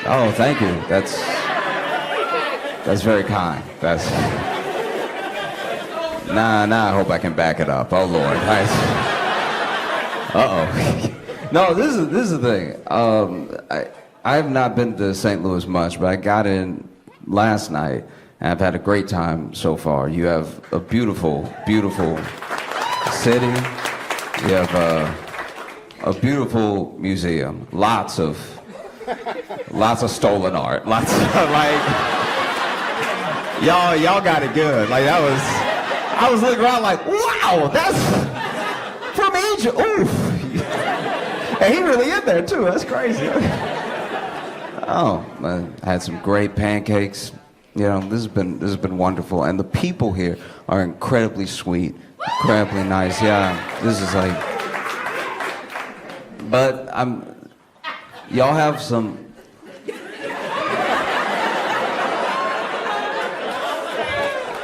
Oh, thank you. That's very kind. That's. Nah, I hope I can back it up. Oh Lord. Uh-oh. No, this is the thing. I have not been to St. Louis much, but I got in last night, and I've had a great time so far. You have a beautiful, beautiful city. You have a beautiful museum. Lots of stolen art. Lots of, like, y'all got it good. Like, I was looking around like, wow, that's from Egypt. Oof. And he really in there too. That's crazy. Oh, I had some great pancakes. You know, this has been wonderful, and the people here are incredibly sweet, incredibly nice. Yeah, this is like. But y'all have some.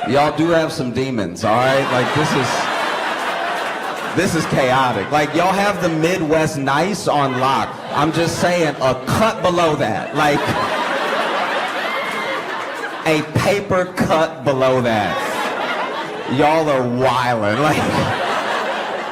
Y'all do have some demons, all right? Like this is chaotic. Like y'all have the Midwest nice on lock. I'm just saying, a cut below that, like a paper cut below that. Y'all are wildin', like.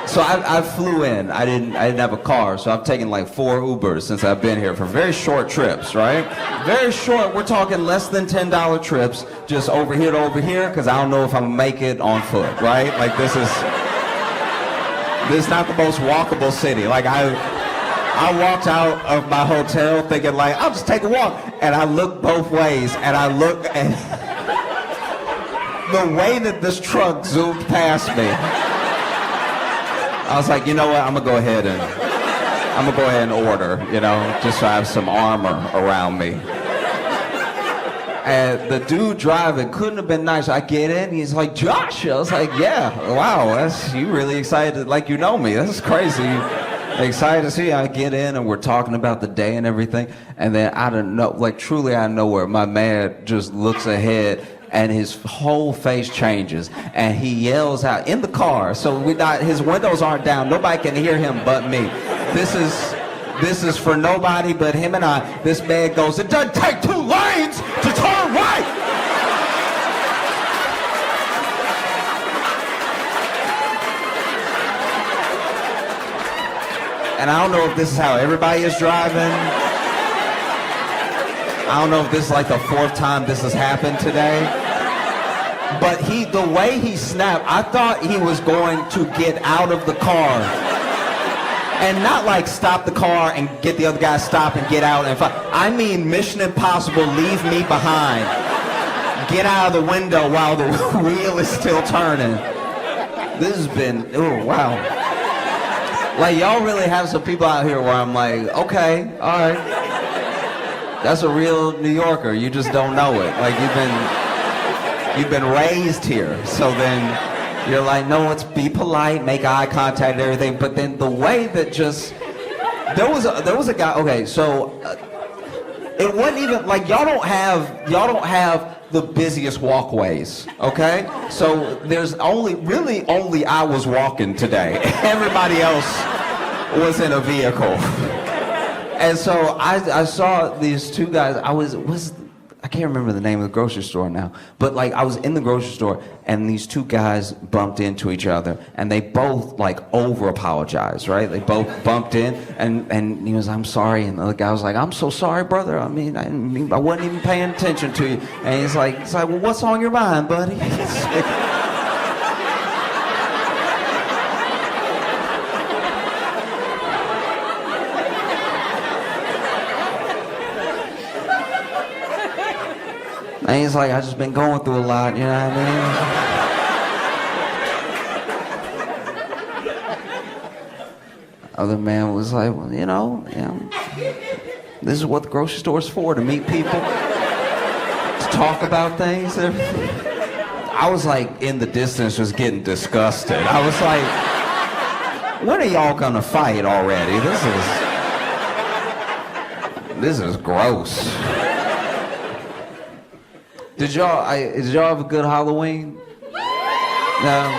So I flew in. I didn't have a car, so I've taken like 4 Ubers since I've been here for very short trips, right? Very short. We're talking less than $10 trips, just over here to over here, because I don't know if I'm gonna make it on foot, right? Like this is not the most walkable city. Like I walked out of my hotel thinking like, I'll just take a walk, and I looked both ways, and I looked, and the way that this truck zoomed past me. I was like, you know what, I'm gonna go ahead and order, you know, just so I have some armor around me. And the dude driving couldn't have been nicer. I get in, he's like, Josh. I was like, yeah, wow, you really excited, like you know me. That's crazy. Excited to see you. I get in and we're talking about the day and everything. And then I don't know, like truly out of nowhere, my man just looks ahead and his whole face changes, and he yells out in the car. So his windows aren't down. Nobody can hear him but me. This is for nobody but him and I. This man goes, it doesn't take 2 lanes to turn right. And I don't know if this is how everybody is driving. I don't know if this is like the 4th time this has happened today. But the way he snapped, I thought he was going to get out of the car. And not like stop the car and get the other guy to stop and get out and fight. I mean Mission Impossible, leave me behind. Get out of the window while the wheel is still turning. This has been, oh wow. Like y'all really have some people out here where I'm like, okay, all right. That's a real New Yorker, you just don't know it. Like you've been raised here, so then you're like, no, let's be polite, make eye contact and everything, but then the way that just, there was a guy, okay, so it wasn't even, like y'all don't have the busiest walkways, okay? So there's really only I was walking today. Everybody else was in a vehicle. And so I saw these 2 guys, I can't remember the name of the grocery store now, but like I was in the grocery store and these 2 guys bumped into each other and they both like over apologized, right? They both bumped in and he was, I'm sorry, and the other guy was like, I'm so sorry, brother. I wasn't even paying attention to you. And he's like, well, what's on your mind, buddy? And he's like, I just been going through a lot, you know what I mean? Other man was like, well, you know, this is what the grocery store's for, to meet people, to talk about things. I was like in the distance just getting disgusted. I was like, when are y'all gonna fight already? This is gross. Did y'all have a good Halloween? No?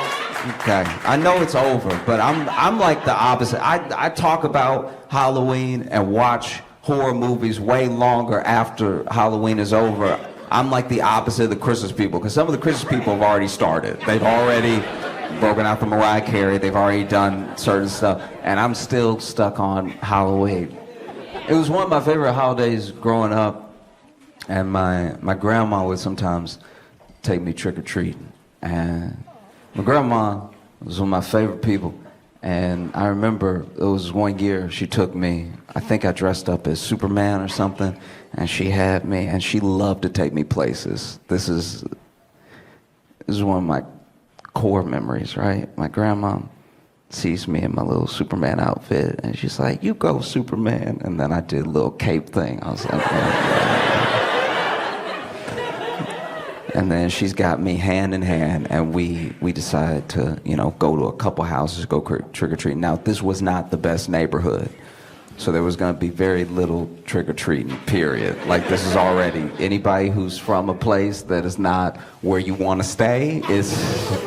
Okay. I know it's over, but I'm like the opposite. I talk about Halloween and watch horror movies way longer after Halloween is over. I'm like the opposite of the Christmas people, because some of the Christmas people have already started. They've already broken out the Mariah Carey. They've already done certain stuff, and I'm still stuck on Halloween. It was one of my favorite holidays growing up, and my grandma would sometimes take me trick-or-treating. And my grandma was one of my favorite people, and I remember it was one year she took me, I think I dressed up as Superman or something, and she had me, and she loved to take me places. This is one of my core memories, right? My grandma sees me in my little Superman outfit, and she's like, "You go, Superman." And then I did a little cape thing. I was like, and then she's got me hand in hand, and we decided to, go to a couple houses, go trick-or-treating. Now, this was not the best neighborhood, so there was going to be very little trick-or-treating, period. Like, this is already, anybody who's from a place that is not where you want to stay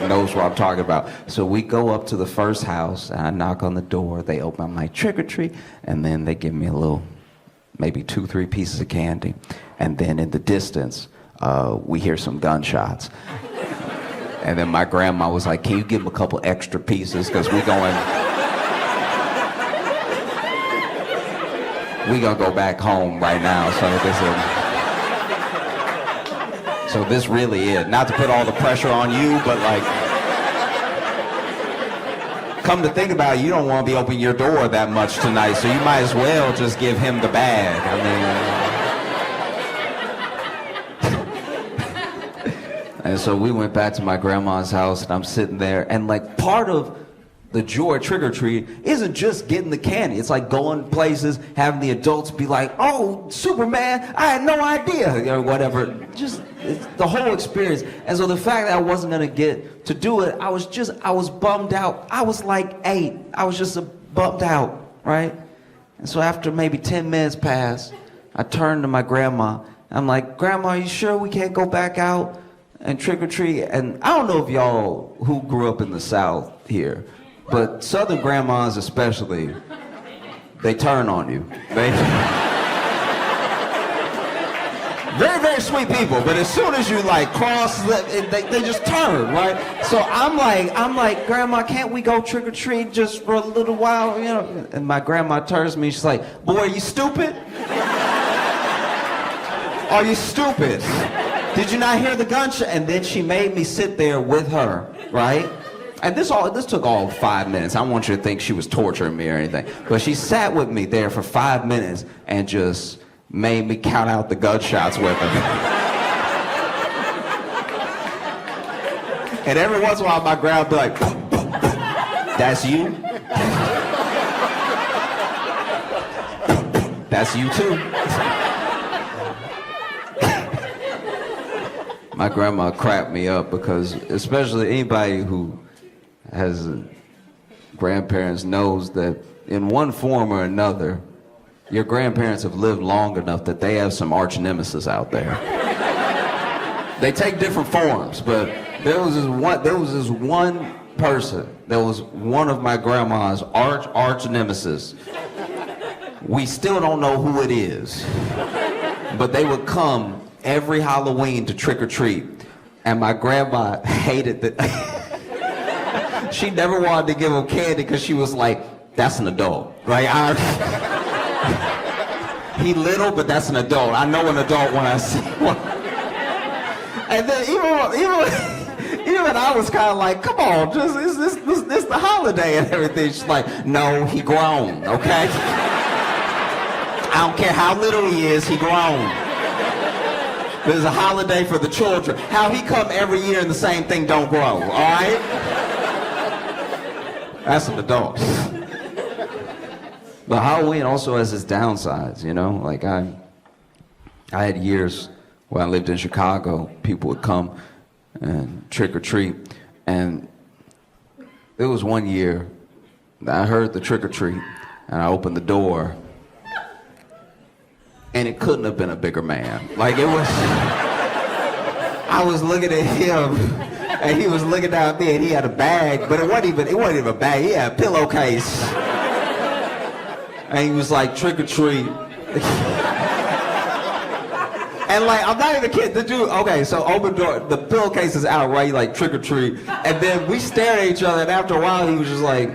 knows what I'm talking about. So we go up to the first house, and I knock on the door. They open my trick-or-treat, and then they give me a little, maybe 2-3 pieces of candy. And then in the distance, we hear some gunshots. And then my grandma was like, "Can you give them a couple extra pieces? Because we gonna go back home right now." So this really is, not to put all the pressure on you, but like, come to think about it, you don't want to be opening your door that much tonight, so you might as well just give him the bag. I mean, and so we went back to my grandma's house, and I'm sitting there, and like, part of the joy of trick-or-treat isn't just getting the candy. It's like going places, having the adults be like, "Oh, Superman, I had no idea," or whatever. Just the whole experience. And so the fact that I wasn't gonna get to do it, I was bummed out. I was like 8. I was just bummed out, right? And so after maybe 10 minutes passed, I turned to my grandma. I'm like, "Grandma, are you sure we can't go back out and trick-or-treat?" And I don't know if y'all who grew up in the South here, but Southern grandmas especially, they turn on you. They very, very sweet people, but as soon as you like cross, they just turn, right? So I'm like, "Grandma, can't we go trick-or-treat just for a little while, And my grandma turns to me, she's like, "Boy, are you stupid? Are you stupid? Did you not hear the gunshot?" And then she made me sit there with her, right? And this took all 5 minutes. I don't want you to think she was torturing me or anything. But she sat with me there for 5 minutes and just made me count out the gunshots with her. And every once in a while, my grandma would be like, "That's you? That's you too." My grandma cracked me up, because especially anybody who has grandparents knows that in one form or another, your grandparents have lived long enough that they have some arch nemesis out there. They take different forms, but there was this one person that was one of my grandma's arch nemesis. We still don't know who it is, but they would come every Halloween to trick-or-treat, and my grandma hated that. She never wanted to give him candy because she was like, "That's an adult." Like, he little, but that's an adult. I know an adult when I see one. And then even I was kind of like, "Come on, just this the holiday and everything." She's like, "No, he grown, okay? I don't care how little he is, he grown. There's a holiday for the children. How he come every year and the same thing don't grow, all right?" That's an adult. But Halloween also has its downsides, Like, I had years when I lived in Chicago, people would come and trick-or-treat. And there was one year that I heard the trick-or-treat, and I opened the door, and it couldn't have been a bigger man. Like, I was looking at him, and he was looking down at me, and he had a bag, but it wasn't even a bag. He had a pillowcase. And he was like, "Trick or treat." And like, I'm not even kidding. The dude, okay, so open door, the pillowcase is out, right? Like trick or treat. And then we stared at each other, and after a while, he was just like.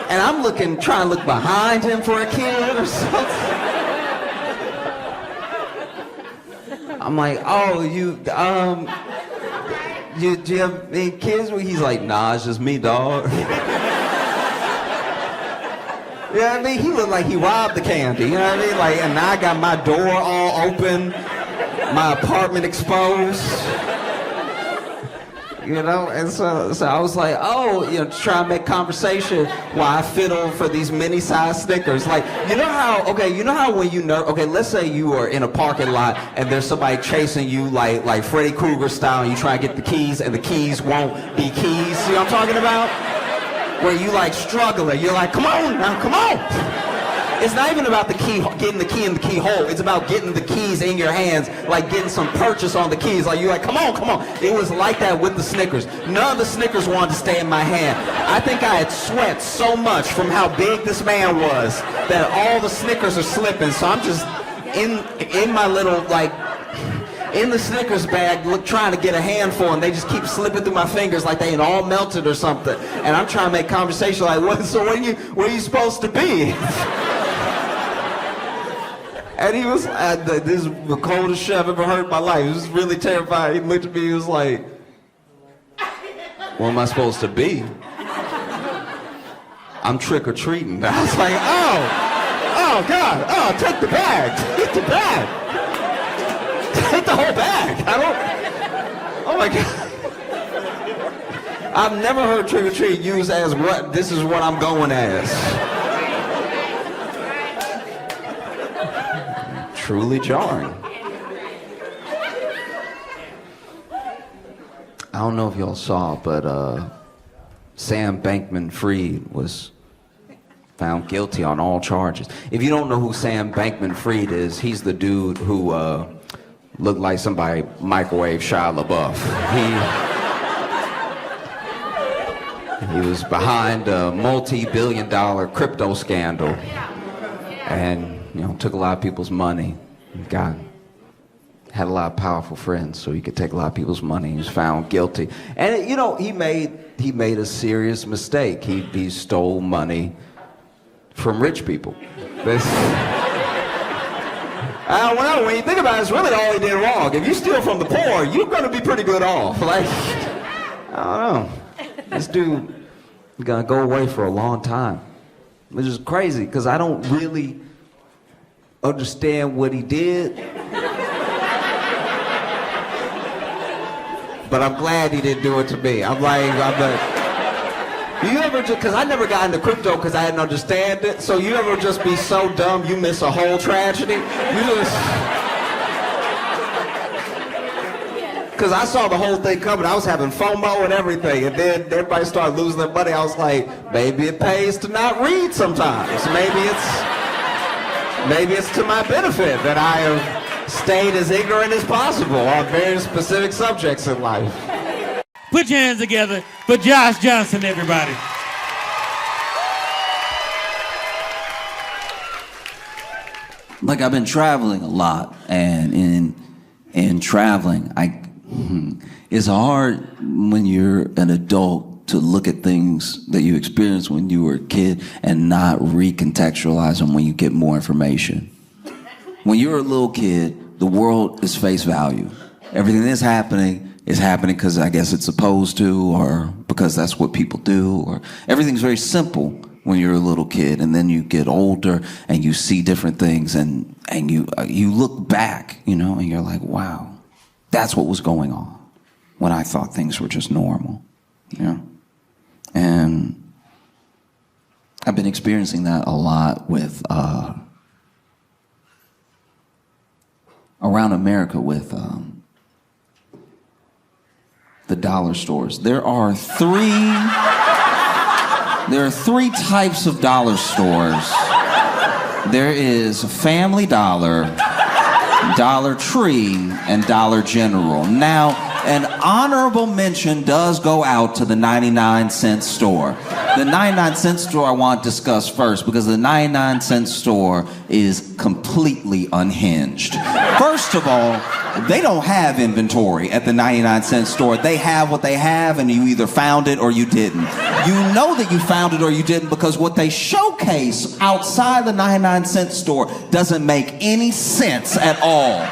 And I'm trying to look behind him for a kid or something. I'm like, oh, do you have any kids? He's like, nah, it's just me, dog. You know what I mean? He looked like he robbed the candy, you know what I mean? Like, and now I got my door all open, my apartment exposed. You know, and so I was like, oh, you know, try and make conversation while I fiddle for these mini-sized Snickers. Like, you know how when you okay, let's say you are in a parking lot and there's somebody chasing you like Freddy Krueger style, and you try to get the keys and the keys won't be keys. See what I'm talking about? Where you like struggling, you're like, come on now, come on. It's not even about the key, getting the key in the keyhole. It's about getting the keys in your hands, like getting some purchase on the keys. Like you're like, come on, come on. It was like that with the Snickers. None of the Snickers wanted to stay in my hand. I think I had sweat so much from how big this man was that all the Snickers are slipping. So I'm just in my little like. In the Snickers bag, trying to get a handful, and they just keep slipping through my fingers like they ain't all melted or something. And I'm trying to make conversation like, what? So where are you supposed to be? And he was, this is the coldest shit I've ever heard in my life. He was really terrified. He looked at me, he was like, what am I supposed to be? I'm trick-or-treating. I was like, oh God, take the bag, take the bag. Take the whole bag. Oh my God. I've never heard trick or treat used as what, this is what I'm going as. Truly jarring. I don't know if y'all saw, but Sam Bankman-Fried was found guilty on all charges. If you don't know who Sam Bankman-Fried is, he's the dude who looked like somebody microwave Shia LaBeouf. He was behind a multi-billion-dollar crypto scandal, and took a lot of people's money. Had a lot of powerful friends, so he could take a lot of people's money. He was found guilty, and he made a serious mistake. He stole money from rich people. When you think about it, it's really all he did wrong. If you steal from the poor, you're going to be pretty good off. Like, I don't know. This dude is going to go away for a long time. Which is crazy, because I don't really understand what he did. But I'm glad he didn't do it to me. I'm like, you ever just, because I never got into crypto because I didn't understand it, so you ever just be so dumb you miss a whole tragedy? Because I saw the whole thing coming. I was having FOMO and everything, and then everybody started losing their money. I was like, maybe it pays to not read sometimes. Maybe it's to my benefit that I have stayed as ignorant as possible on very specific subjects in life. Put your hands together for Josh Johnson, everybody. Like, I've been traveling a lot, and in traveling, it's hard when you're an adult to look at things that you experienced when you were a kid and not recontextualize them when you get more information. When you're a little kid, the world is face value. Everything that's happening is happening because I guess it's supposed to, or because that's what people do, or everything's very simple when you're a little kid, and then you get older and you see different things, and you look back, and you're like, wow, that's what was going on when I thought things were just normal, And I've been experiencing that a lot with around America with the dollar stores. There are three types of dollar stores. There is Family Dollar, Dollar Tree, and Dollar General. Now, an honorable mention does go out to the 99-cent store. The 99-cent store I want to discuss first because the 99-cent store is completely unhinged. First of all, they don't have inventory at the 99-cent store. They have what they have, and you either found it or you didn't. You know that you found it or you didn't because what they showcase outside the 99-cent store doesn't make any sense at all.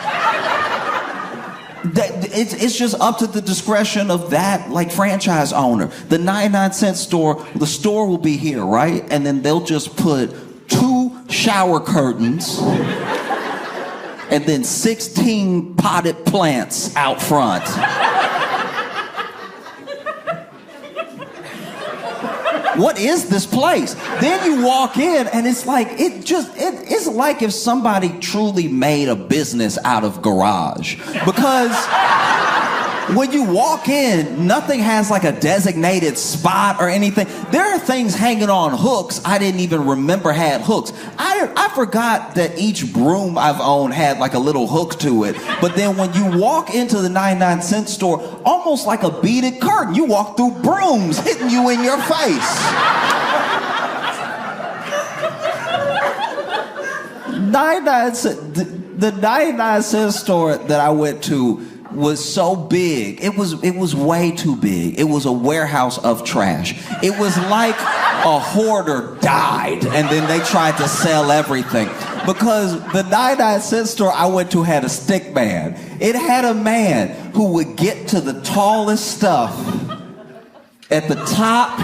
It's just up to the discretion of that franchise owner. The 99-cent store, the store will be here, right? And then they'll just put 2 shower curtains and then 16 potted plants out front. What is this place? Then you walk in and it's like, it's like if somebody truly made a business out of garage. Because when you walk in, nothing has a designated spot or anything. There are things hanging on hooks I didn't even remember had hooks. I forgot that each broom I've owned had a little hook to it. But then when you walk into the 99-cent store, almost like a beaded curtain, you walk through brooms hitting you in your face. The 99-cent store that I went to was so big. It was way too big. It was a warehouse of trash. It was like a hoarder died and then they tried to sell everything. Because the 99-cent store I went to had a stick man. It had a man who would get to the tallest stuff at the top.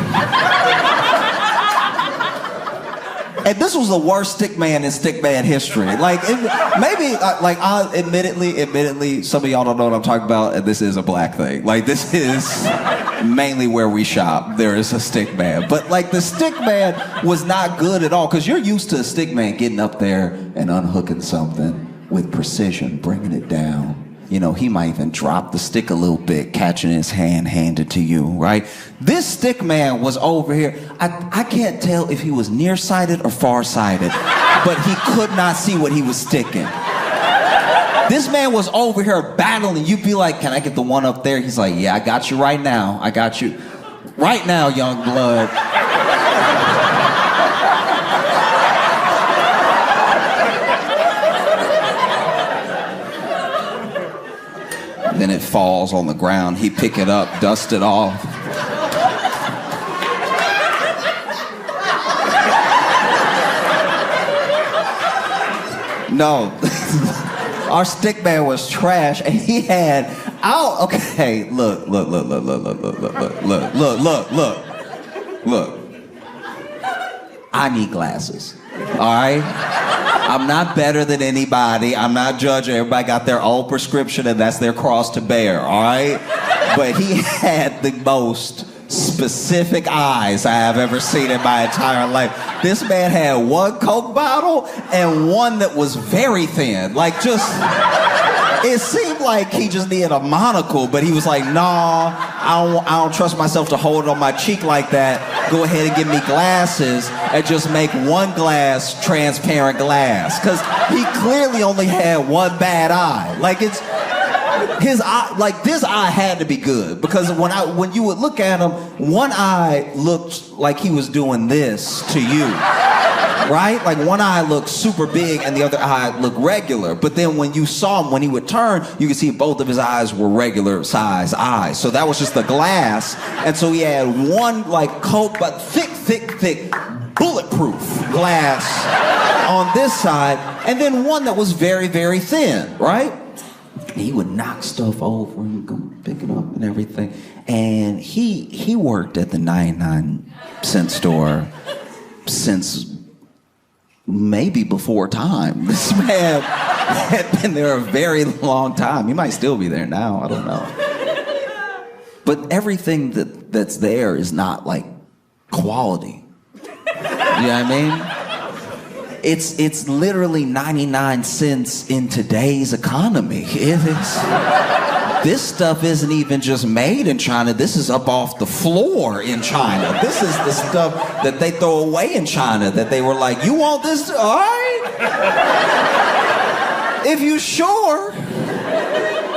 And this was the worst stick man in stick man history. Admittedly, some of y'all don't know what I'm talking about, and this is a black thing. This is mainly where we shop. There is a stick man. But the stick man was not good at all, because you're used to a stick man getting up there and unhooking something with precision, bringing it down. You know, he might even drop the stick a little bit, catching his hand, hand it to you, right? This stick man was over here. I can't tell if he was nearsighted or farsighted, but he could not see what he was sticking. This man was over here battling. You'd be like, can I get the one up there? He's like, yeah, I got you right now. I got you right now, young blood. Then it falls on the ground. He pick it up, dust it off. No, our stick man was trash, and he had. Okay, look. I need glasses. All right. I'm not better than anybody. I'm not judging. Everybody got their own prescription and that's their cross to bear, all right? But he had the most specific eyes I have ever seen in my entire life. This man had one Coke bottle and one that was very thin. It seemed like he just needed a monocle, but he was like, nah, I don't trust myself to hold it on my cheek like that. Go ahead and give me glasses and just make one glass transparent glass. Because he clearly only had one bad eye. His eye, this eye had to be good. Because when you would look at him, one eye looked like he was doing this to you. Right? One eye looked super big and the other eye looked regular. But then when you saw him, when he would turn, you could see both of his eyes were regular size eyes. So that was just the glass. And so he had one Coke, but thick, bulletproof glass on this side. And then one that was very, very thin, right? And he would knock stuff over and go pick it up and everything. And he worked at the 99-cent store since maybe before time. This man had been there a very long time. He might still be there now. I don't know. But everything that's there is not quality. You know what I mean? It's literally 99 cents in today's economy. This stuff isn't even just made in China. This is up off the floor in China. This is the stuff that they throw away in China that they were like, you want this? All right. If you sure.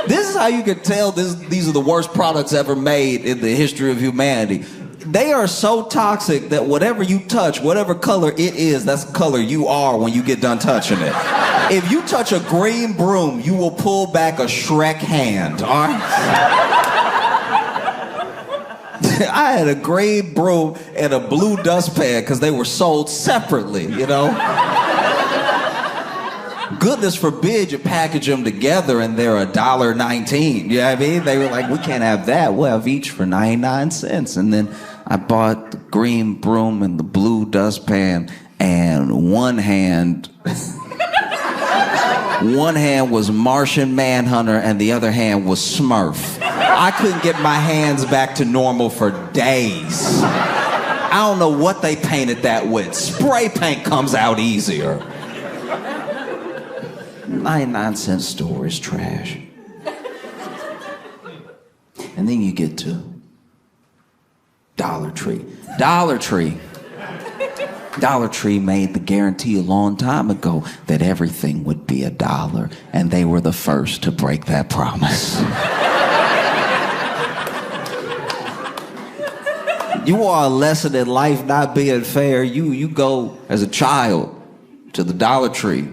This is how you can tell these are the worst products ever made in the history of humanity. They are so toxic that whatever you touch, whatever color it is, that's the color you are when you get done touching it. If you touch a green broom, you will pull back a Shrek hand, all right? I had a green broom and a blue dustpan because they were sold separately, you know? Goodness forbid you package them together and they're $1.19. You know what I mean? They were like, we can't have that. We'll have each for 99 cents. And then I bought the green broom and the blue dustpan, and one hand was Martian Manhunter and the other hand was Smurf. I couldn't get my hands back to normal for days. I don't know what they painted that with. Spray paint comes out easier. 99-cent store is trash. And then you get to Dollar Tree. Dollar Tree made the guarantee a long time ago that everything would be $1, and they were the first to break that promise. You want a lesson in life not being fair, you go as a child to the Dollar Tree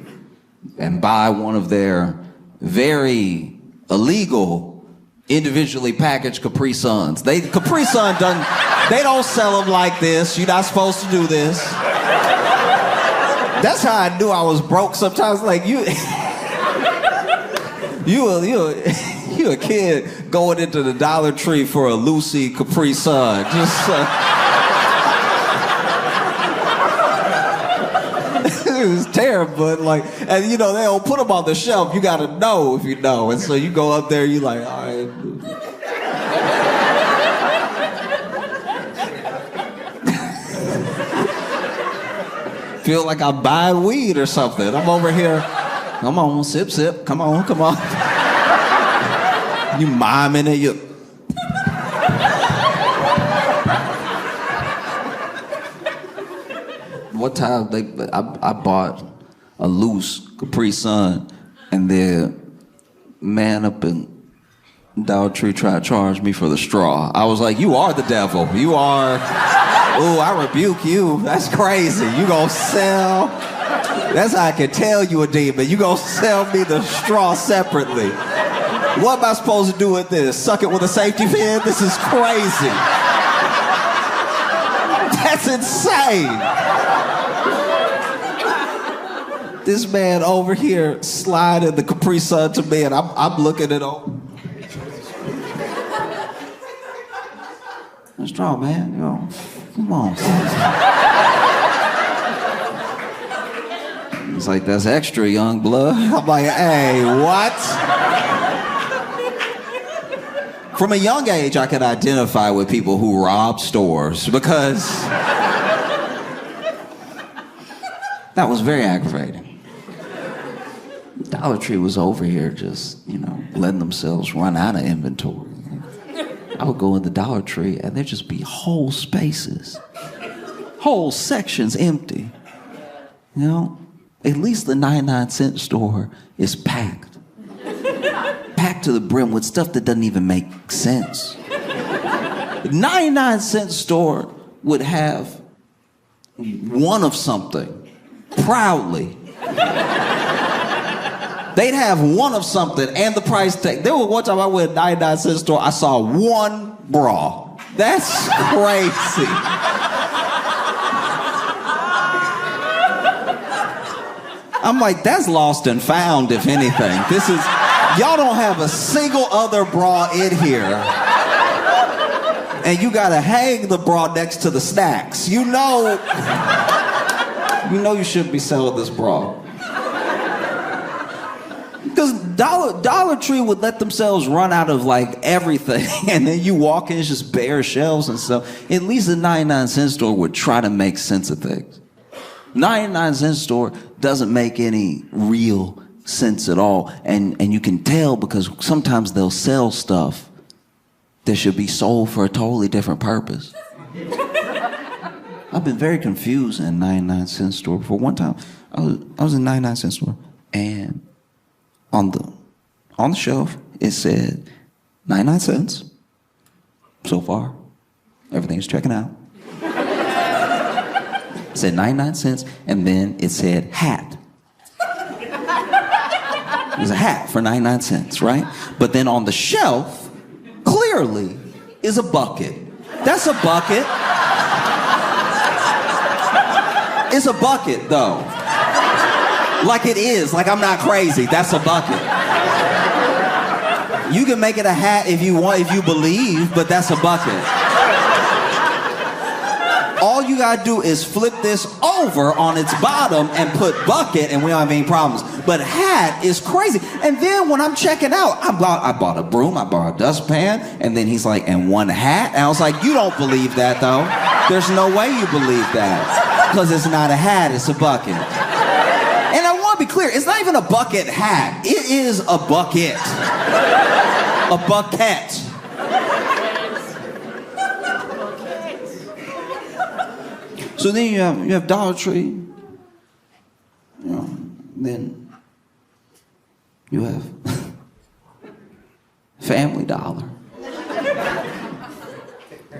and buy one of their very illegal, individually packaged Capri Suns. Capri Sun they don't sell them like this. You're not supposed to do this. That's how I knew I was broke sometimes. Like, you a kid going into the Dollar Tree for a Lucy Capri Sun. It was terrible, but like, and you know, they don't put them on the shelf. You gotta know if you know. And so you go up there, you like, all right. Feel like I'm buying weed or something. I'm over here. Come on, sip. Come on. You miming it. You. One time I bought a loose Capri Sun, and the man up in Dollar Tree tried to charge me for the straw. I was like, you are the devil. You are. Ooh, I rebuke you. That's crazy. You gonna sell. That's how I can tell you a demon. You gonna sell me the straw separately. What am I supposed to do with this? Suck it with a safety pin? This is crazy. That's insane. This man over here sliding the Capri Sun to me, and I'm looking at him. What's wrong, man? You know, come on. It's like, that's extra, young blood. I'm like, hey, what? From a young age, I could identify with people who rob stores because that was very aggravating. Dollar Tree was over here just, you know, letting themselves run out of inventory. I would go in the Dollar Tree and there'd just be whole spaces, whole sections empty. You know, at least the 99-cent store is packed. Packed to the brim with stuff that doesn't even make sense. The 99-cent store would have one of something, proudly. They'd have one of something and the price tag. There was one time I went to a 99-cent store, I saw one bra. That's crazy. I'm like, that's lost and found, if anything. This is, y'all don't have a single other bra in here. And you gotta hang the bra next to the snacks. You know you shouldn't be selling this bra. Because Dollar Tree would let themselves run out of like everything, and then you walk in, it's just bare shelves and stuff. At least the 99-cent store would try to make sense of things. 99-cent store doesn't make any real sense at all, and you can tell because sometimes they'll sell stuff that should be sold for a totally different purpose. I've been very confused in a 99-cent store before. One time, I was in a 99-cent store, and on the shelf, it said 99 cents so far. Everything's checking out. It said 99 cents, and then it said hat. It was a hat for 99 cents, right? But then on the shelf, clearly, is a bucket. That's a bucket. It's a bucket, though. Like it is, like I'm not crazy. That's a bucket. You can make it a hat if you want, if you believe, but that's a bucket. All you gotta do is flip this over on its bottom and put bucket, and we don't have any problems. But hat is crazy. And then when I'm checking out, I bought a broom, I bought a dustpan, and then he's like, and one hat? And I was like, you don't believe that, though. There's no way you believe that. Because it's not a hat, it's a bucket. And I want to be clear, it's not even a bucket hat. It is a bucket. A bucket. So then you have Dollar Tree. You know, then you have Family Dollar.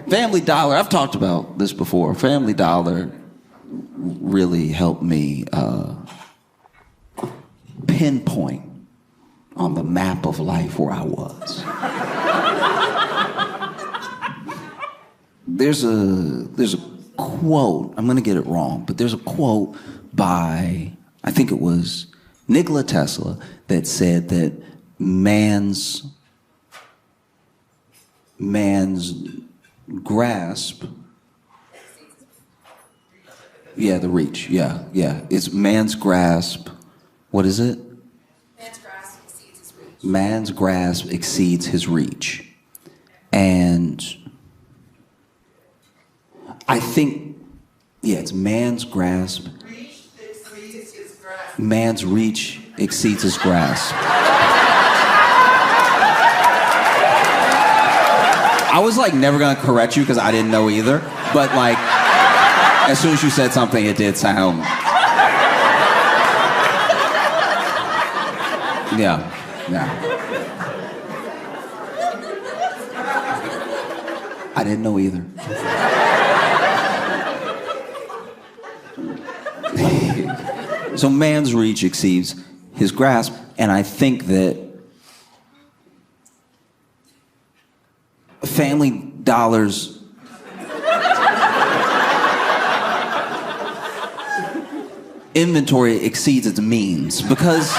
Family Dollar, I've talked about this before. Family Dollar really helped me pinpoint on the map of life where I was. There's a quote, I'm gonna get it wrong, but there's a quote by, I think it was Nikola Tesla, that said that man's grasp, the reach, it's man's grasp, what is it? Man's grasp exceeds his reach. Man's grasp exceeds his reach. And I think, it's man's grasp. Reach exceeds his grasp. Man's reach exceeds his grasp. I was like never gonna correct you because I didn't know either, but like, as soon as you said something, it did sound. Yeah. I didn't know either. So man's reach exceeds his grasp, and I think that Family Dollar's inventory exceeds its means, because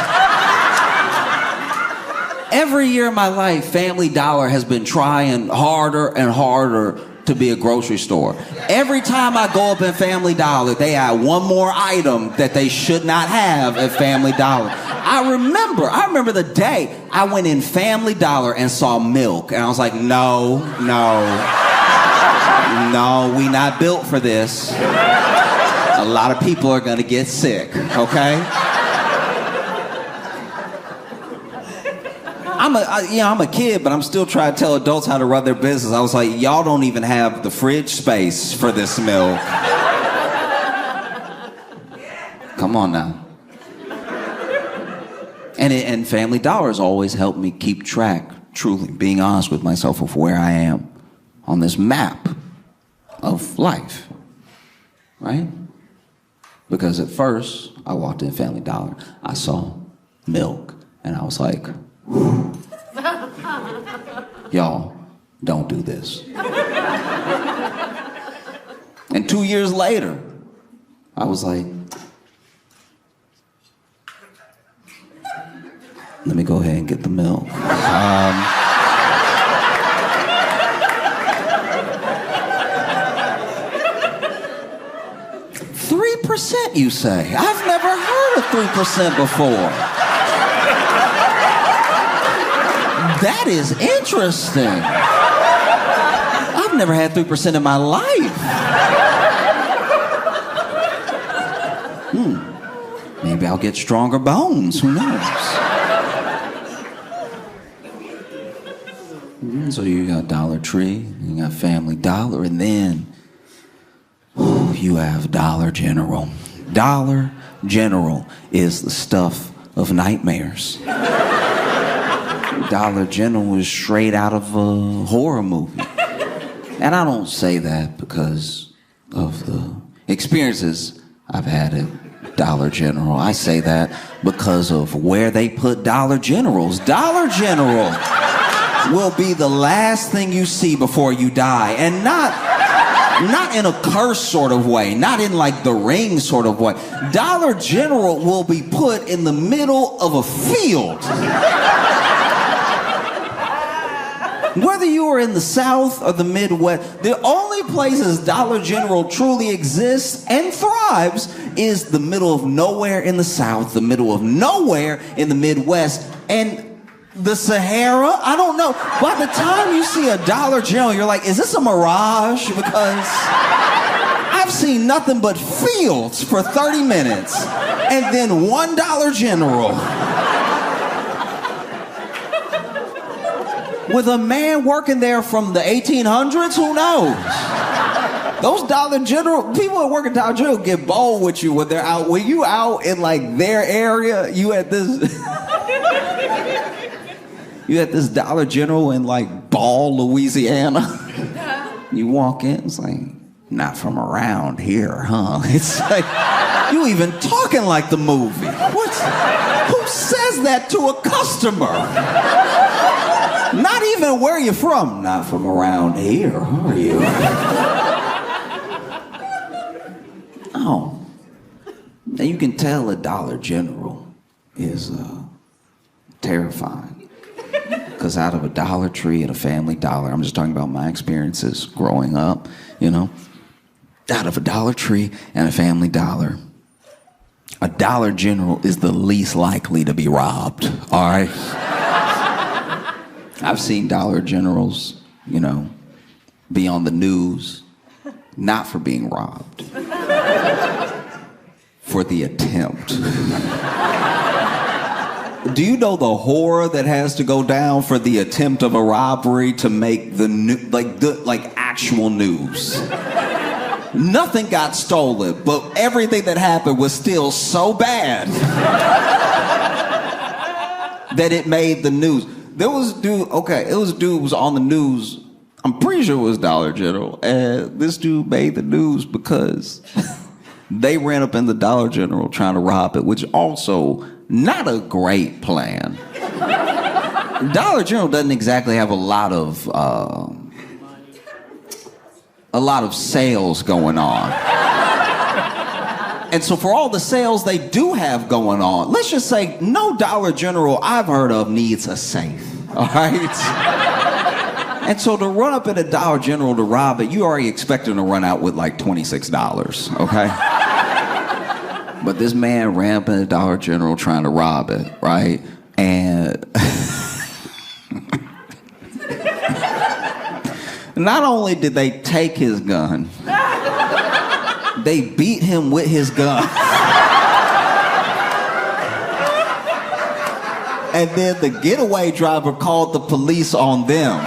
every year of my life, Family Dollar has been trying harder and harder to be a grocery store. Every time I go up in Family Dollar, they add one more item that they should not have at Family Dollar. I remember the day I went in Family Dollar and saw milk, and I was like, no, we not built for this. A lot of people are gonna get sick, okay? I'm a kid, but I'm still trying to tell adults how to run their business. I was like, y'all don't even have the fridge space for this milk. Come on now. And Family Dollar has always helped me keep track, truly, being honest with myself of where I am on this map of life, right? Because at first, I walked in Family Dollar, I saw milk, and I was like, y'all, don't do this. And 2 years later, I was like, let me go ahead and get the milk. 3%, you say? I've never heard of 3% before. That is interesting. I've never had 3% in my life. Maybe I'll get stronger bones. Who knows? So you got Dollar Tree, you got Family Dollar, and then you have Dollar General. Dollar General is the stuff of nightmares. Dollar General is straight out of a horror movie. And I don't say that because of the experiences I've had at Dollar General. I say that because of where they put Dollar Generals. Dollar General will be the last thing you see before you die. And not in a curse sort of way, not in like the Ring sort of way. Dollar General will be put in the middle of a field. Whether you are in the South or the Midwest, the only places Dollar General truly exists and thrives is the middle of nowhere in the South, the middle of nowhere in the Midwest, and the Sahara. I don't know. By the time you see a Dollar General, you're like, is this a mirage? Because I've seen nothing but fields for 30 minutes and then one Dollar General. With a man working there from the 1800s, who knows? Those Dollar General, people that work at Dollar General get bold with you when they're out. When you out in like their area, you at this Dollar General in like Ball, Louisiana. You walk in, it's like, not from around here, huh? It's like, you even talking like the movie. Who says that to a customer? Not even where you from. Not from around here, are you? Oh. Now you can tell a Dollar General is terrifying. Because out of a Dollar Tree and a Family Dollar, I'm just talking about my experiences growing up, you know. Out of a Dollar Tree and a Family Dollar, a Dollar General is the least likely to be robbed, all right? I've seen Dollar Generals, you know, be on the news, not for being robbed, for the attempt. Do you know the horror that has to go down for the attempt of a robbery to make the actual news? Nothing got stolen, but everything that happened was still so bad that it made the news. There was a dude who was on the news. I'm pretty sure it was Dollar General, and this dude made the news because they ran up in the Dollar General trying to rob it, which also not a great plan. Dollar General doesn't exactly have a lot of sales going on. And so for all the sales they do have going on, let's just say no Dollar General I've heard of needs a safe, all right? And so to run up at a Dollar General to rob it, you already expect them to run out with like $26, okay? But this man ran up at a Dollar General trying to rob it, right? And not only did they take his gun, they beat him with his gun. And then the getaway driver called the police on them.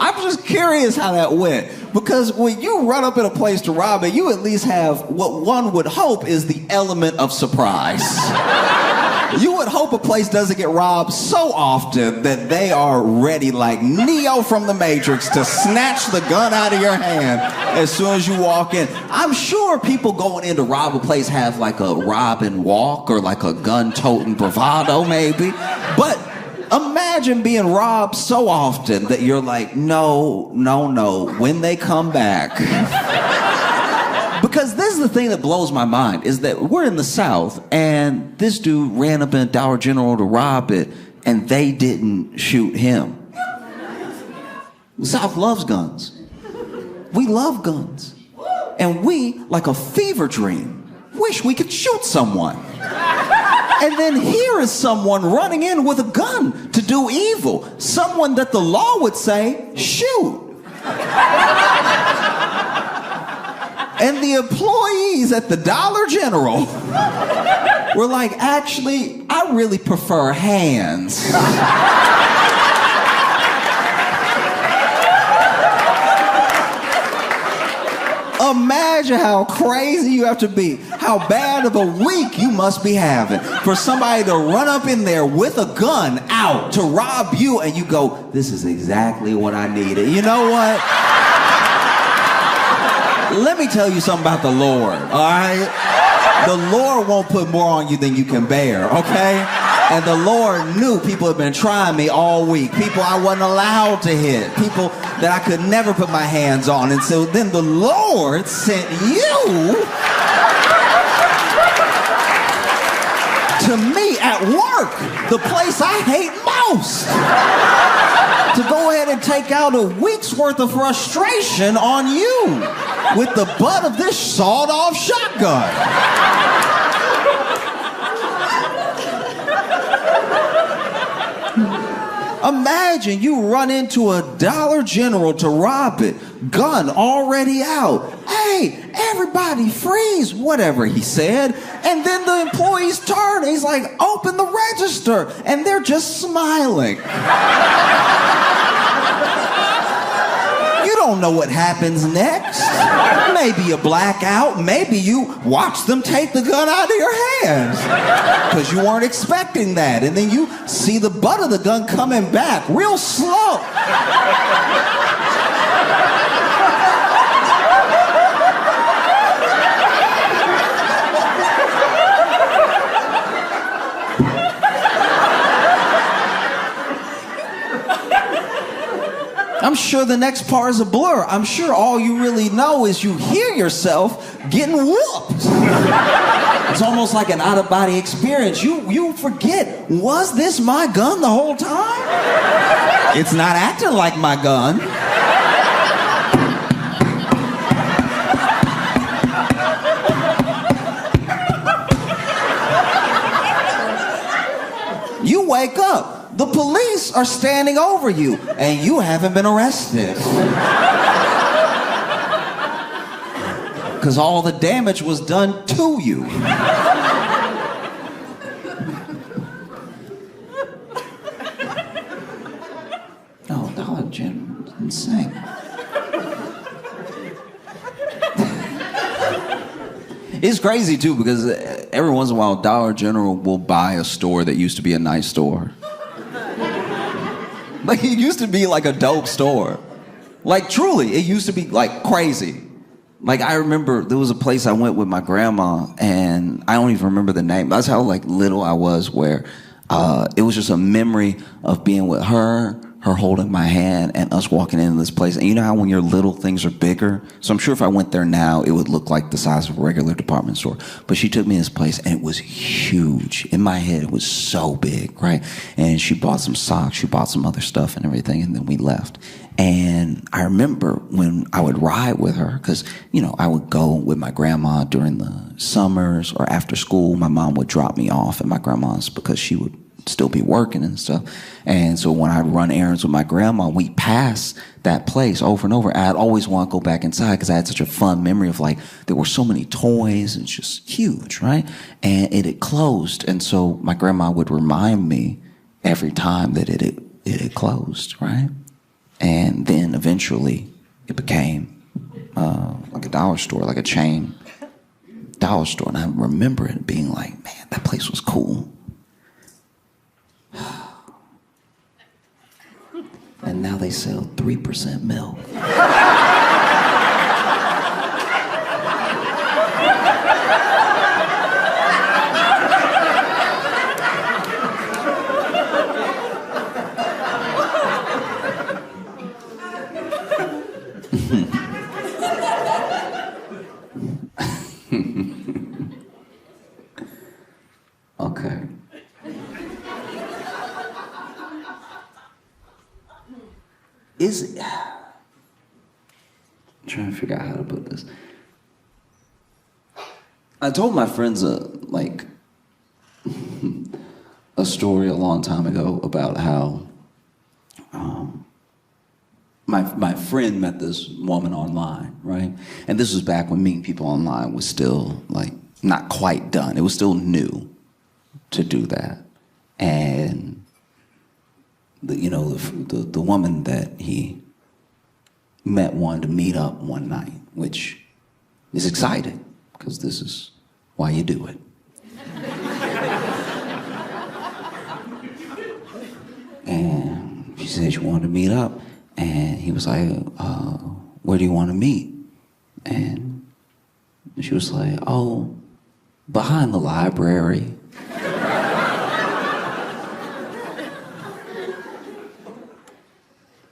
I'm just curious how that went. Because when you run up in a place to rob it, you at least have what one would hope is the element of surprise. You would hope a place doesn't get robbed so often that they are ready like Neo from the Matrix to snatch the gun out of your hand as soon as you walk in. I'm sure people going in to rob a place have like a rob and walk or like a gun-toting bravado maybe. But imagine being robbed so often that you're like, no, when they come back. Because this is the thing that blows my mind, is that we're in the South, and this dude ran up in a Dollar General to rob it, and they didn't shoot him. The South loves guns. We love guns. And we, like a fever dream, wish we could shoot someone. And then here is someone running in with a gun to do evil. Someone that the law would say, shoot. And the employees at the Dollar General were like, actually, I really prefer hands. Imagine how crazy you have to be, how bad of a week you must be having for somebody to run up in there with a gun out to rob you, and you go, this is exactly what I needed. You know what? Let me tell you something about the Lord, all right? The Lord won't put more on you than you can bear, okay? And the Lord knew people had been trying me all week. People I wasn't allowed to hit. People that I could never put my hands on. And so then the Lord sent you to me at work, the place I hate most, to go ahead and take out a week's worth of frustration on you with the butt of this sawed-off shotgun. Imagine you run into a Dollar General to rob it, gun already out. Hey, everybody freeze, whatever he said. And then the employees turn and he's like, open the register. And they're just smiling. You don't know what happens next. Maybe a blackout. Maybe you watch them take the gun out of your hands because you weren't expecting that. And then you see the butt of the gun coming back real slow. I'm sure the next part is a blur. I'm sure all you really know is you hear yourself getting whooped. It's almost like an out-of-body experience. You forget, was this my gun the whole time? It's not acting like my gun. You wake up. The police are standing over you, and you haven't been arrested. Because all the damage was done to you. Oh, Dollar General, insane. It's crazy, too, because every once in a while, Dollar General will buy a store that used to be a nice store. Like, it used to be like a dope store. Like, truly, it used to be like crazy. Like, I remember there was a place I went with my grandma, and I don't even remember the name. That's how like little I was, where it was just a memory of being with her holding my hand, and us walking into this place. And you know how when you're little, things are bigger? So I'm sure if I went there now, it would look like the size of a regular department store. But she took me to this place, and it was huge. In my head, it was so big, right? And she bought some socks, she bought some other stuff and everything, and then we left. And I remember when I would ride with her, because, you know, I would go with my grandma during the summers or after school. My mom would drop me off at my grandma's because she would still be working and stuff. And so when I'd run errands with my grandma, we'd pass that place over and over. I'd always want to go back inside because I had such a fun memory of, like, there were so many toys. It's just huge, right? And it had closed. And so my grandma would remind me every time that it had closed, right? And then eventually it became like a dollar store, like a chain dollar store. And I remember it being like, man, that place was cool. And now they sell 3% milk. Okay. I'm trying to figure out how to put this. I told my friends a story a long time ago about how my friend met this woman online, right? And this was back when meeting people online was still like not quite done. It was still new to do that. And the woman that he met wanted to meet up one night, which is excited because this is why you do it. And she said she wanted to meet up. And he was like, where do you want to meet? And she was like, oh, behind the library.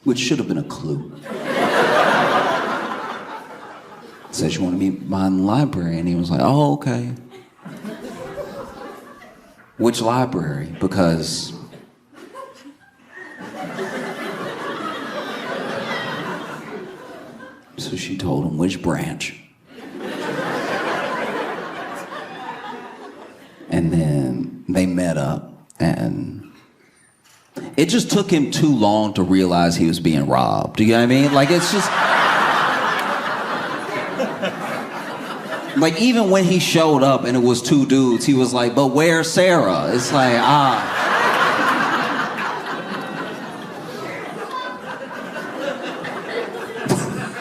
Which should have been a clue. Said she wanted to meet behind the library. And he was like, oh, okay. Which library? Because so she told him which branch. And then they met up, and it just took him too long to realize he was being robbed. Do you know what I mean? Like, it's just... like, even when he showed up and it was two dudes, he was like, but where's Sarah? It's like,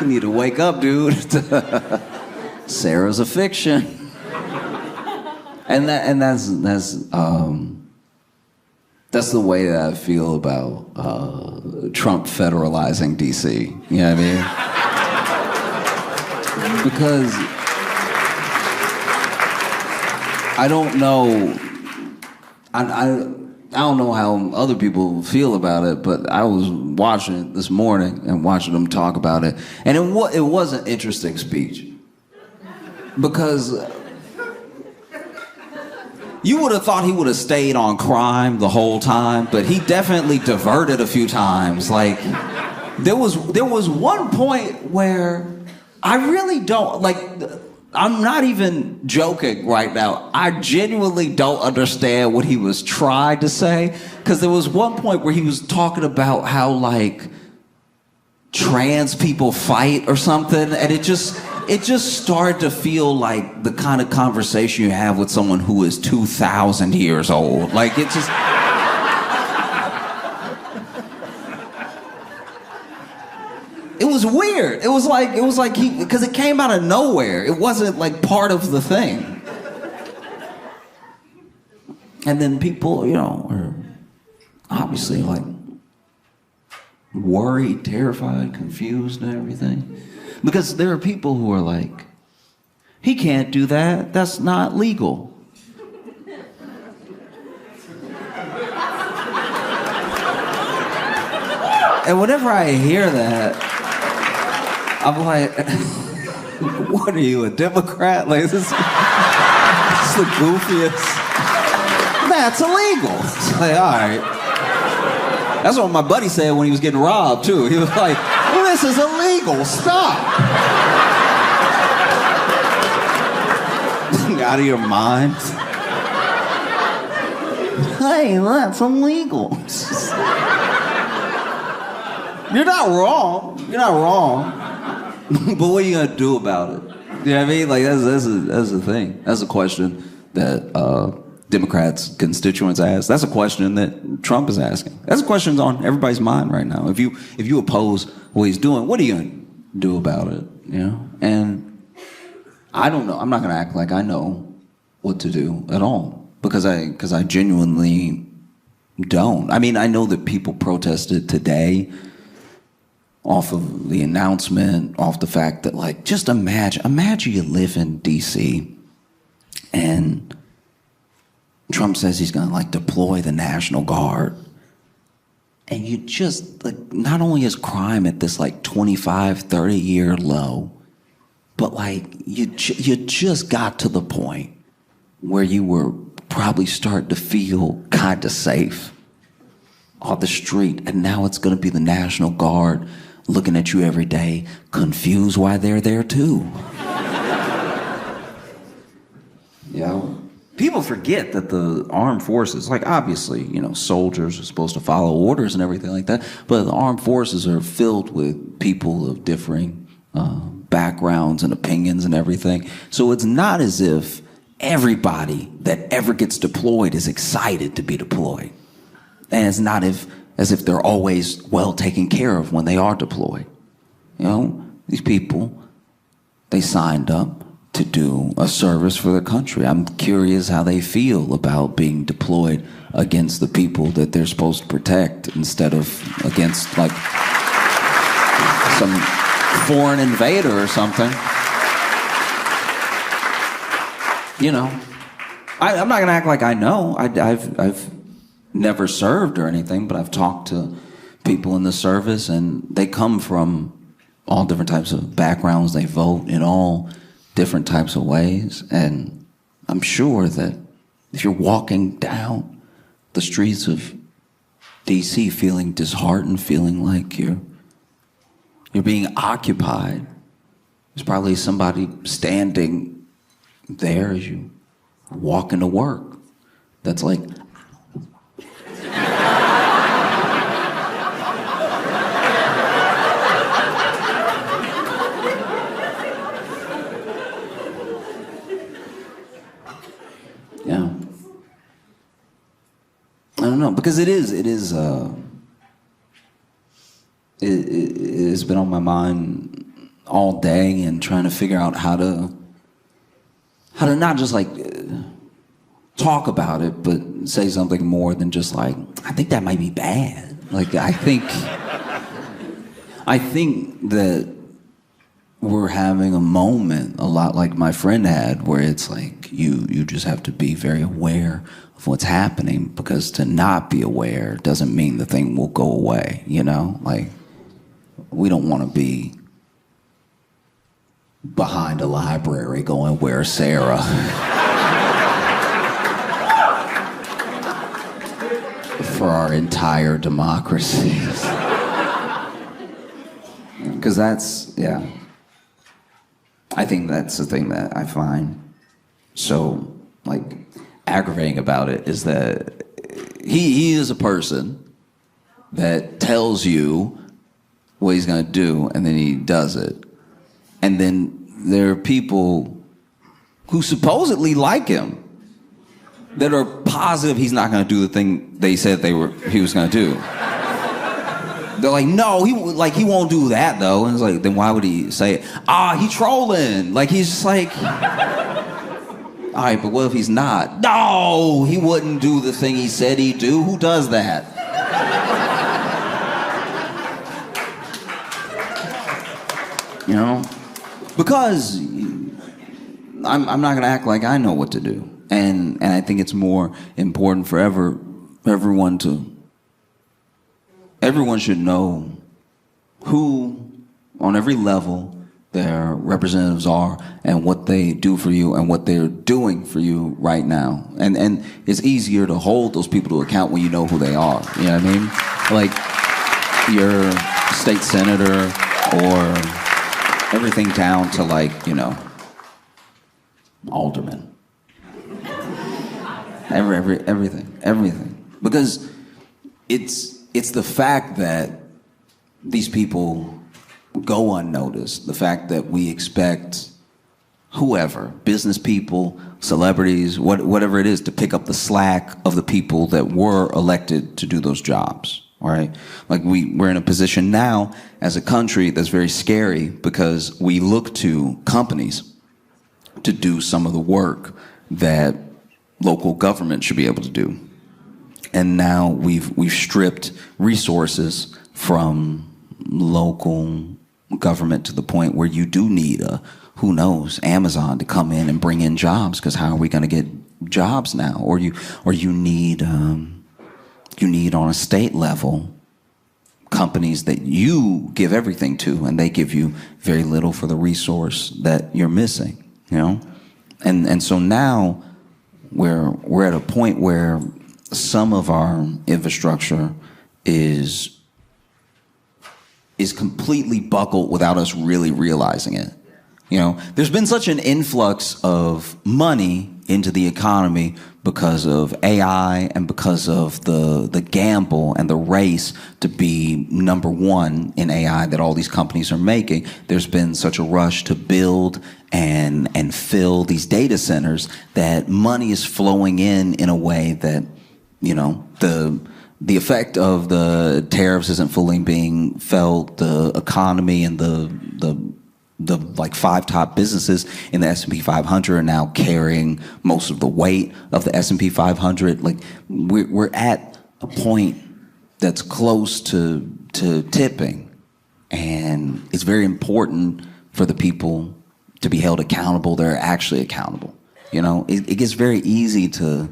you need to wake up, dude. Sarah's a fiction. And that's the way that I feel about Trump federalizing DC. You know what I mean? Because I don't know. I don't know how other people feel about it, but I was watching it this morning and watching them talk about it, and it was an interesting speech because you would have thought he would have stayed on crime the whole time, but he definitely diverted a few times. Like there was one point where I really don't like. I'm not even joking right now. I genuinely don't understand what he was trying to say, because there was one point where he was talking about how, like, trans people fight or something, and it just started to feel like the kind of conversation you have with someone who is 2,000 years old. Like, it just... It was weird. It was like he, because it came out of nowhere. It wasn't like part of the thing. And then people, you know, are obviously like worried, terrified, confused and everything. Because there are people who are like, he can't do that. That's not legal. And whenever I hear that, I'm like, what are you, a Democrat? Like, this is the goofiest. That's illegal. It's like, all right. That's what my buddy said when he was getting robbed, too. He was like, well, this is illegal. Stop. Out of your mind. Hey, that's illegal. You're not wrong. You're not wrong. But what are you gonna do about it? You know what I mean? Like that's the thing. That's a question that Democrats constituents ask. That's a question that Trump is asking. That's a question that's on everybody's mind right now. If you oppose what he's doing, what are you gonna do about it? You know? And I don't know. I'm not gonna act like I know what to do at all because I genuinely don't. I mean, I know that people protested today off of the announcement, off the fact that, like, just imagine you live in DC and Trump says he's gonna, like, deploy the National Guard. And you just, like, not only is crime at this, like, 25, 30-year low, but, like, you just got to the point where you were probably starting to feel kind of safe off the street, and now it's gonna be the National Guard looking at you every day, confused why they're there too. You know? People forget that the armed forces, like obviously, you know, soldiers are supposed to follow orders and everything like that, but the armed forces are filled with people of differing backgrounds and opinions and everything. So it's not as if everybody that ever gets deployed is excited to be deployed. And it's not as if they're always well taken care of when they are deployed. You know, these people, they signed up to do a service for the country. I'm curious how they feel about being deployed against the people that they're supposed to protect instead of against like some foreign invader or something. You know, I'm not gonna act like I know. I've never served or anything, but I've talked to people in the service, and they come from all different types of backgrounds. They vote in all different types of ways, and I'm sure that if you're walking down the streets of DC feeling disheartened, feeling like you're being occupied, there's probably somebody standing there as you walk into work that's like, yeah. I don't know, because it has been on my mind all day, and trying to figure out how to not just like talk about it, but say something more than just like, I think that might be bad. Like, I think that we're having a moment a lot like my friend had, where it's like you just have to be very aware of what's happening, because to not be aware doesn't mean the thing will go away, you know? Like, we don't want to be behind a library going, "Where's Sarah?" for our entire democracy. Because that's, yeah. I think that's the thing that I find so, like, aggravating about it, is that he is a person that tells you what he's going to do, and then he does it. And then there are people who supposedly like him that are positive he's not going to do the thing they said he was going to do. They're like, no, he won't do that though. And it's like, then why would he say it? He trolling. Like, he's just like, all right, but what if he's not? No, he wouldn't do the thing he said he'd do. Who does that? You know? Because I'm not going to act like I know what to do. And I think it's more important for everyone should know who, on every level, their representatives are, and what they do for you, and what they're doing for you right now. And it's easier to hold those people to account when you know who they are. You know what I mean? Like your state senator, or everything down to, like, you know, alderman. Everything. Because it's the fact that these people go unnoticed, the fact that we expect whoever, business people, celebrities, whatever it is, to pick up the slack of the people that were elected to do those jobs, all right? Like, we're in a position now as a country that's very scary, because we look to companies to do some of the work that local government should be able to do. And now we've stripped resources from local government to the point where you do need who knows, Amazon to come in and bring in jobs, because how are we going to get jobs now? Or you need on a state level companies that you give everything to, and they give you very little for the resource that you're missing, you know? And so now we're at a point where some of our infrastructure is completely buckled without us really realizing it. You know, there's been such an influx of money into the economy because of AI and because of the gamble and the race to be number one in AI that all these companies are making. There's been such a rush to build and fill these data centers that money is flowing in a way that, you know, the effect of the tariffs isn't fully being felt. The economy and the the like 5 top businesses in the S&P 500 are now carrying most of the weight of the S&P 500. Like we're at a point that's close to tipping, and it's very important for the people to be held accountable. They're actually accountable. You know, it gets very easy to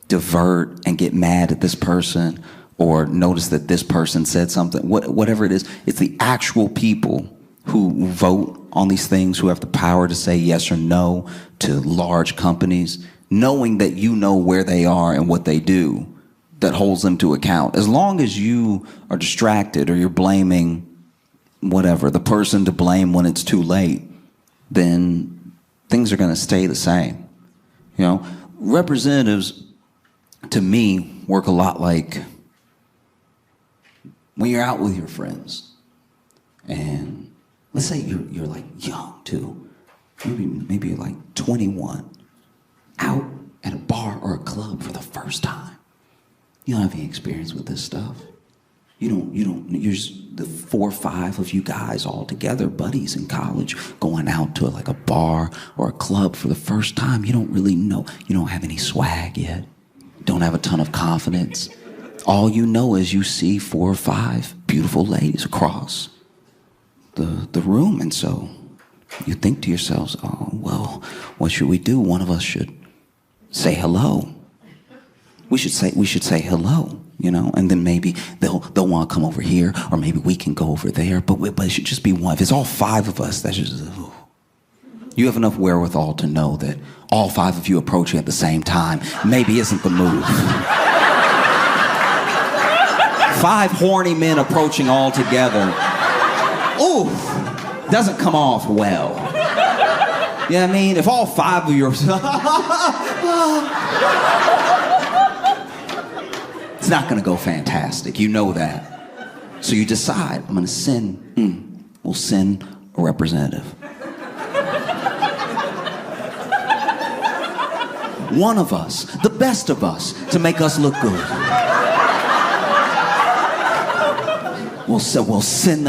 divert and get mad at this person or notice that this person said something. Whatever it is, it's the actual people who vote on these things, who have the power to say yes or no to large companies, knowing that you know where they are and what they do, that holds them to account. As long as you are distracted or you're blaming whatever, the person to blame when it's too late, then things are going to stay the same. You know, representatives, to me, work a lot like when you're out with your friends, and let's say you're like young too, maybe you're like 21, out at a bar or a club for the first time. You don't have any experience with this stuff. You're just the 4 or 5 of you guys all together, buddies in college, going out to like a bar or a club for the first time. You don't really know. You don't have any swag yet. Don't have a ton of confidence. All you know is you see 4 or 5 beautiful ladies across the room. And so you think to yourselves, oh, well, what should we do? One of us should say hello. We should say hello, you know, and then maybe they'll want to come over here, or maybe we can go over there, but it should just be one. If it's all 5 of us, that's just, ooh. You have enough wherewithal to know that all 5 of you approaching at the same time maybe isn't the move. 5 horny men approaching all together, ooh, doesn't come off well. You know what I mean? If all 5 of you it's not going to go fantastic. You know that. So you decide, I'm going to send, we'll send a representative. One of us, the best of us, to make us look good. We'll send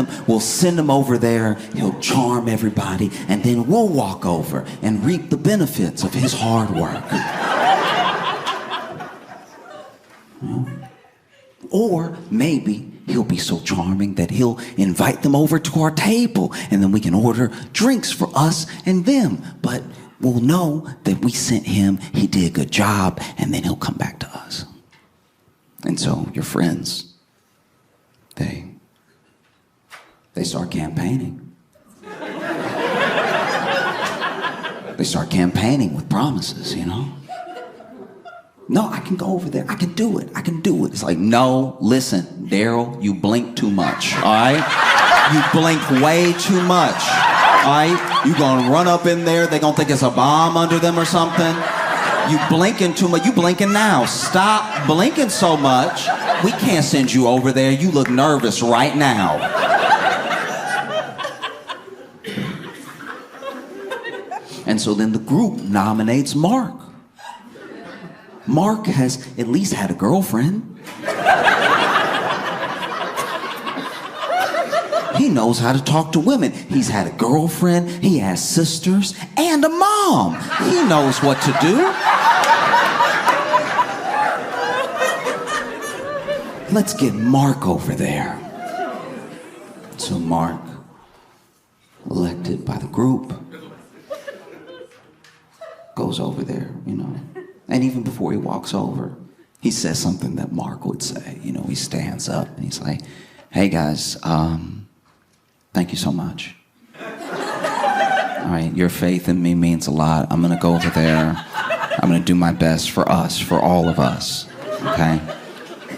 them over there. He'll charm everybody, and then we'll walk over and reap the benefits of his hard work. Or maybe he'll be so charming that he'll invite them over to our table, and then we can order drinks for us and them. But we'll know that we sent him, he did a good job, and then he'll come back to us. And so your friends, they start campaigning. They start campaigning with promises, you know? No, I can go over there. I can do it. It's like, no, listen, Daryl, you blink too much, all right? You blink way too much, all right? You gonna run up in there, they gonna think it's a bomb under them or something. You blinking too much. You blinking now. Stop blinking so much. We can't send you over there. You look nervous right now. And so then the group nominates Mark. Mark has at least had a girlfriend. He knows how to talk to women. He's had a girlfriend, he has sisters, and a mom. He knows what to do. Let's get Mark over there. So Mark, elected by the group, goes over there, you know. And even before he walks over, he says something that Mark would say. You know, he stands up and he's like, hey guys, thank you so much. All right, your faith in me means a lot. I'm gonna go over there. I'm gonna do my best for us, for all of us, okay?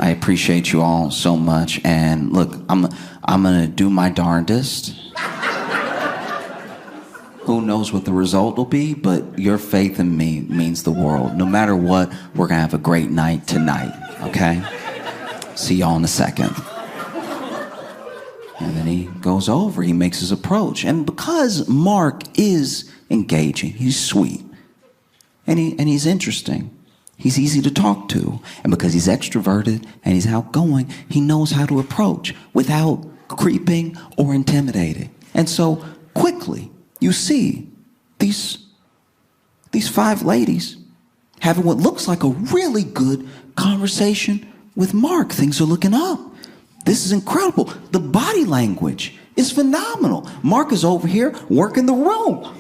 I appreciate you all so much. And look, I'm gonna do my darndest. Who knows what the result will be, but your faith in me means the world. No matter what, we're gonna have a great night tonight, okay? See y'all in a second. And then he goes over, he makes his approach. And because Mark is engaging, he's sweet, and he's interesting, he's easy to talk to, and because he's extroverted and he's outgoing, he knows how to approach without creeping or intimidating. And so quickly, you see these 5 ladies having what looks like a really good conversation with Mark. Things are looking up. This is incredible. The body language is phenomenal. Mark is over here working the room.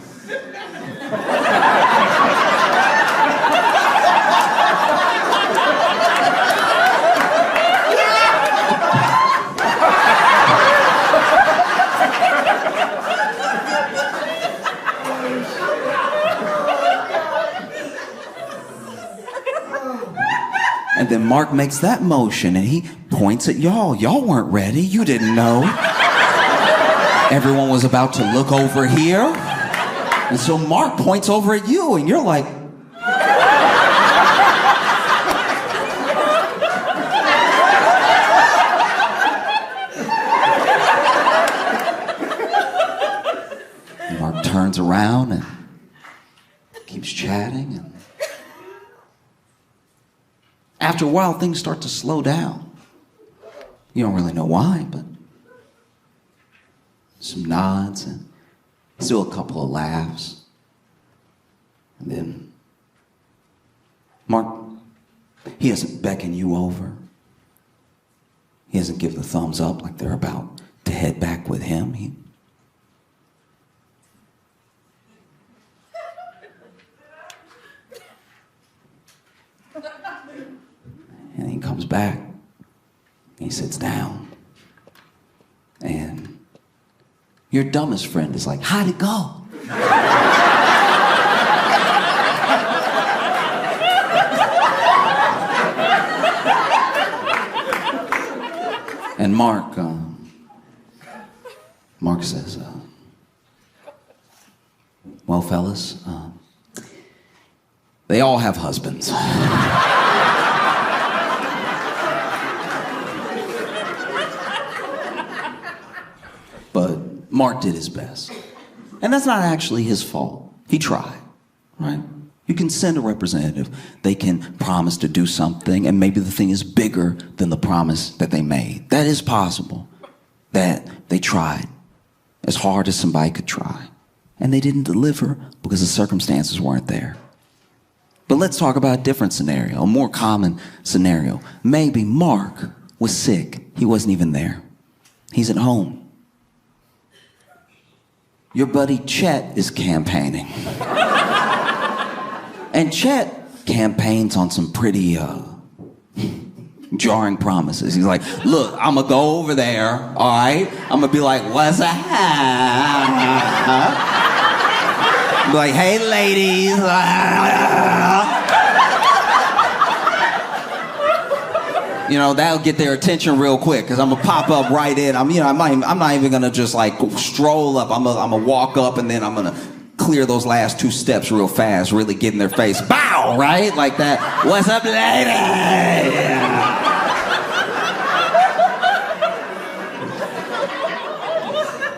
And then Mark makes that motion and he points at y'all. Y'all weren't ready. You didn't know. Everyone was about to look over here. And so Mark points over at you and you're like, Mark turns around and keeps chatting. And after a while, things start to slow down. You don't really know why, but some nods and still a couple of laughs. And then Mark, he doesn't beckon you over. He doesn't give the thumbs up like they're about to head back with him. And he comes back, and he sits down, and your dumbest friend is like, how'd it go? And Mark says, well, fellas, they all have husbands. But Mark did his best. And that's not actually his fault. He tried, right? You can send a representative. They can promise to do something, and maybe the thing is bigger than the promise that they made. That is possible. That they tried as hard as somebody could try. And they didn't deliver because the circumstances weren't there. But let's talk about a different scenario, a more common scenario. Maybe Mark was sick. He wasn't even there. He's at home. Your buddy Chet is campaigning. And Chet campaigns on some pretty jarring promises. He's like, look, I'm gonna go over there, all right? I'm gonna be like, what's up? Be like, hey, ladies. You know, that'll get their attention real quick because I'm gonna pop up right in. I'm not even gonna just like stroll up. I'm gonna walk up and then I'm gonna clear those last 2 steps real fast, really get in their face. Bow, right? Like that. What's up, lady?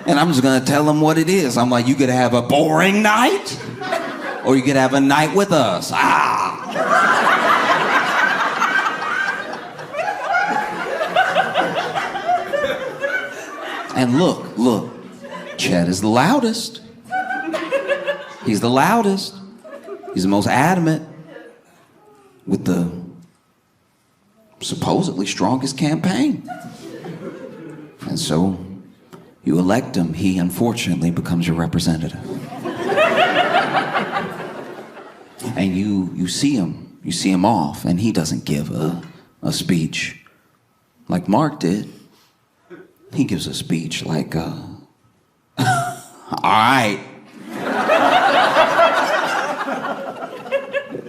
And I'm just gonna tell them what it is. I'm like, you could have a boring night, or you could have a night with us. And look, Chet is the loudest. He's the loudest. He's the most adamant with the supposedly strongest campaign. And so you elect him. He unfortunately becomes your representative. And you see him off, and he doesn't give a speech like Mark did. He gives a speech like, all right.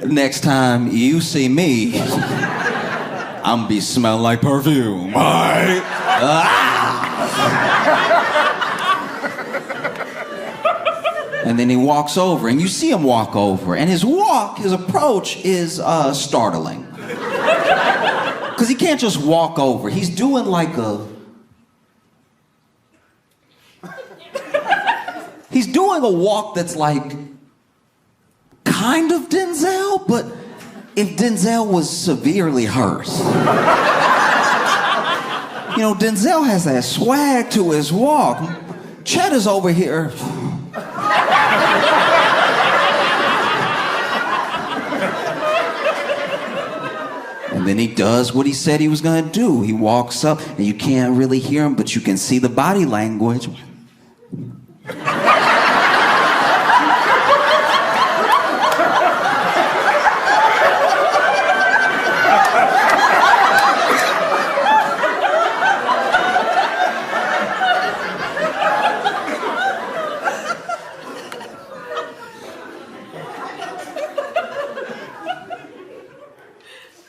Next time you see me, I'm gonna be smelling like perfume, all right? And then he walks over, and you see him walk over, and his approach is startling. Because he can't just walk over. He's doing like He's doing a walk that's like kind of Denzel, but if Denzel was severely hurt. You know, Denzel has that swag to his walk. Chet is over here. And then he does what he said he was gonna do. He walks up, and you can't really hear him, but you can see the body language.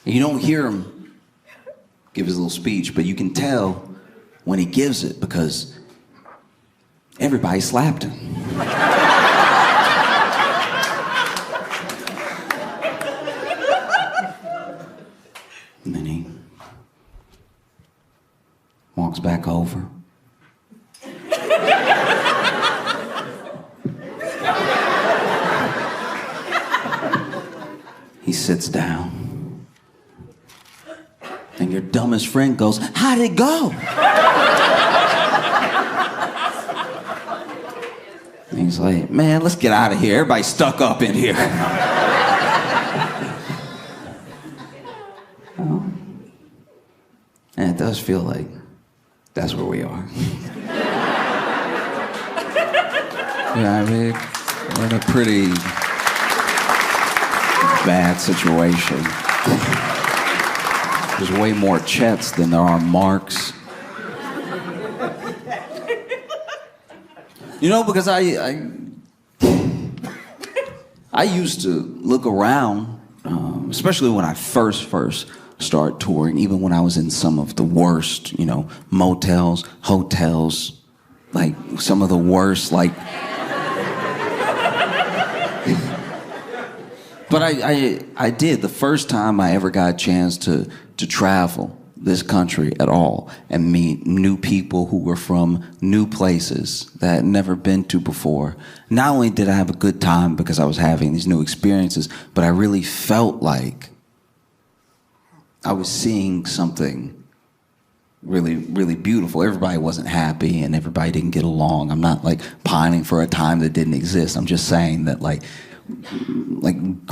You don't hear him give his little speech, but you can tell when he gives it because everybody slapped him. And then he walks back over. He sits down. And your dumbest friend goes, "How'd it go?" And he's like, "Man, let's get out of here. Everybody's stuck up in here." Oh. And it does feel like that's where we are. Yeah, I mean, we're in a pretty bad situation. There's way more Chets than there are Marks. You know, because I used to look around, especially when I first started touring, even when I was in some of the worst, you know, motels, hotels, like some of the worst, like. But I did the first time I ever got a chance to travel this country at all and meet new people who were from new places that I had never been to before. Not only did I have a good time because I was having these new experiences, but I really felt like I was seeing something really, really beautiful. Everybody wasn't happy and everybody didn't get along. I'm not like pining for a time that didn't exist. I'm just saying that like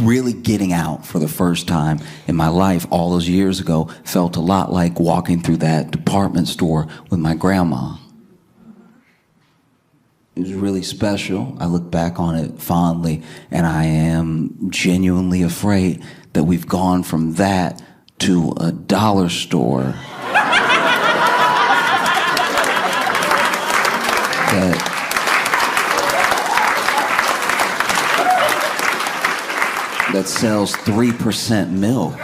really getting out for the first time in my life all those years ago felt a lot like walking through that department store with my grandma. It was really special. I look back on it fondly, and I am genuinely afraid that we've gone from that to a dollar store that sells 3% milk.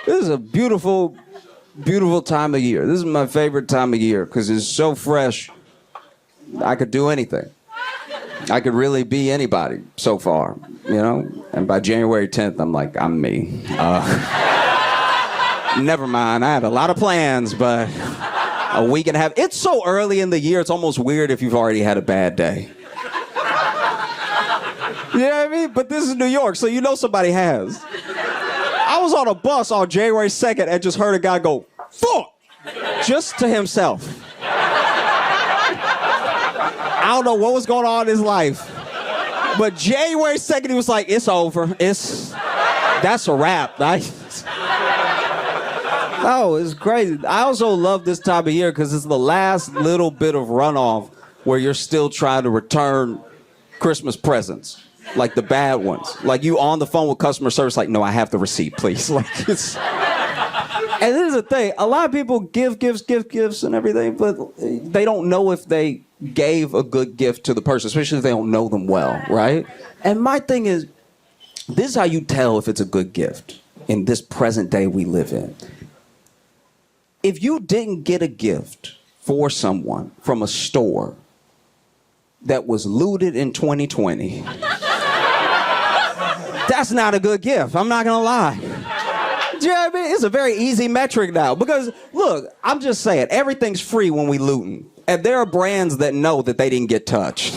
This is a beautiful, beautiful time of year. This is my favorite time of year because it's so fresh. I could do anything. I could really be anybody so far, you know? And by January 10th, I'm like, I'm me. Never mind, I had a lot of plans, but a week and a half. It's so early in the year, it's almost weird if you've already had a bad day. You know what I mean? But this is New York, so you know somebody has. I was on a bus on January 2nd and just heard a guy go, "Fuck!" just to himself. I don't know what was going on in his life. But January 2nd, he was like, "It's over. That's a wrap." Oh, it's crazy. I also love this time of year because it's the last little bit of runoff where you're still trying to return Christmas presents. Like the bad ones. Like you on the phone with customer service, like, "No, I have the receipt, please." Like it's. And this is the thing. A lot of people give gifts and everything, but they don't know if they gave a good gift to the person, especially if they don't know them well, right? And my thing is, this is how you tell if it's a good gift in this present day we live in. If you didn't get a gift for someone from a store that was looted in 2020, that's not a good gift. I'm not gonna lie. Do you know what I mean? It's a very easy metric now. Because, look, I'm just saying, everything's free when we looting. And there are brands that know that they didn't get touched.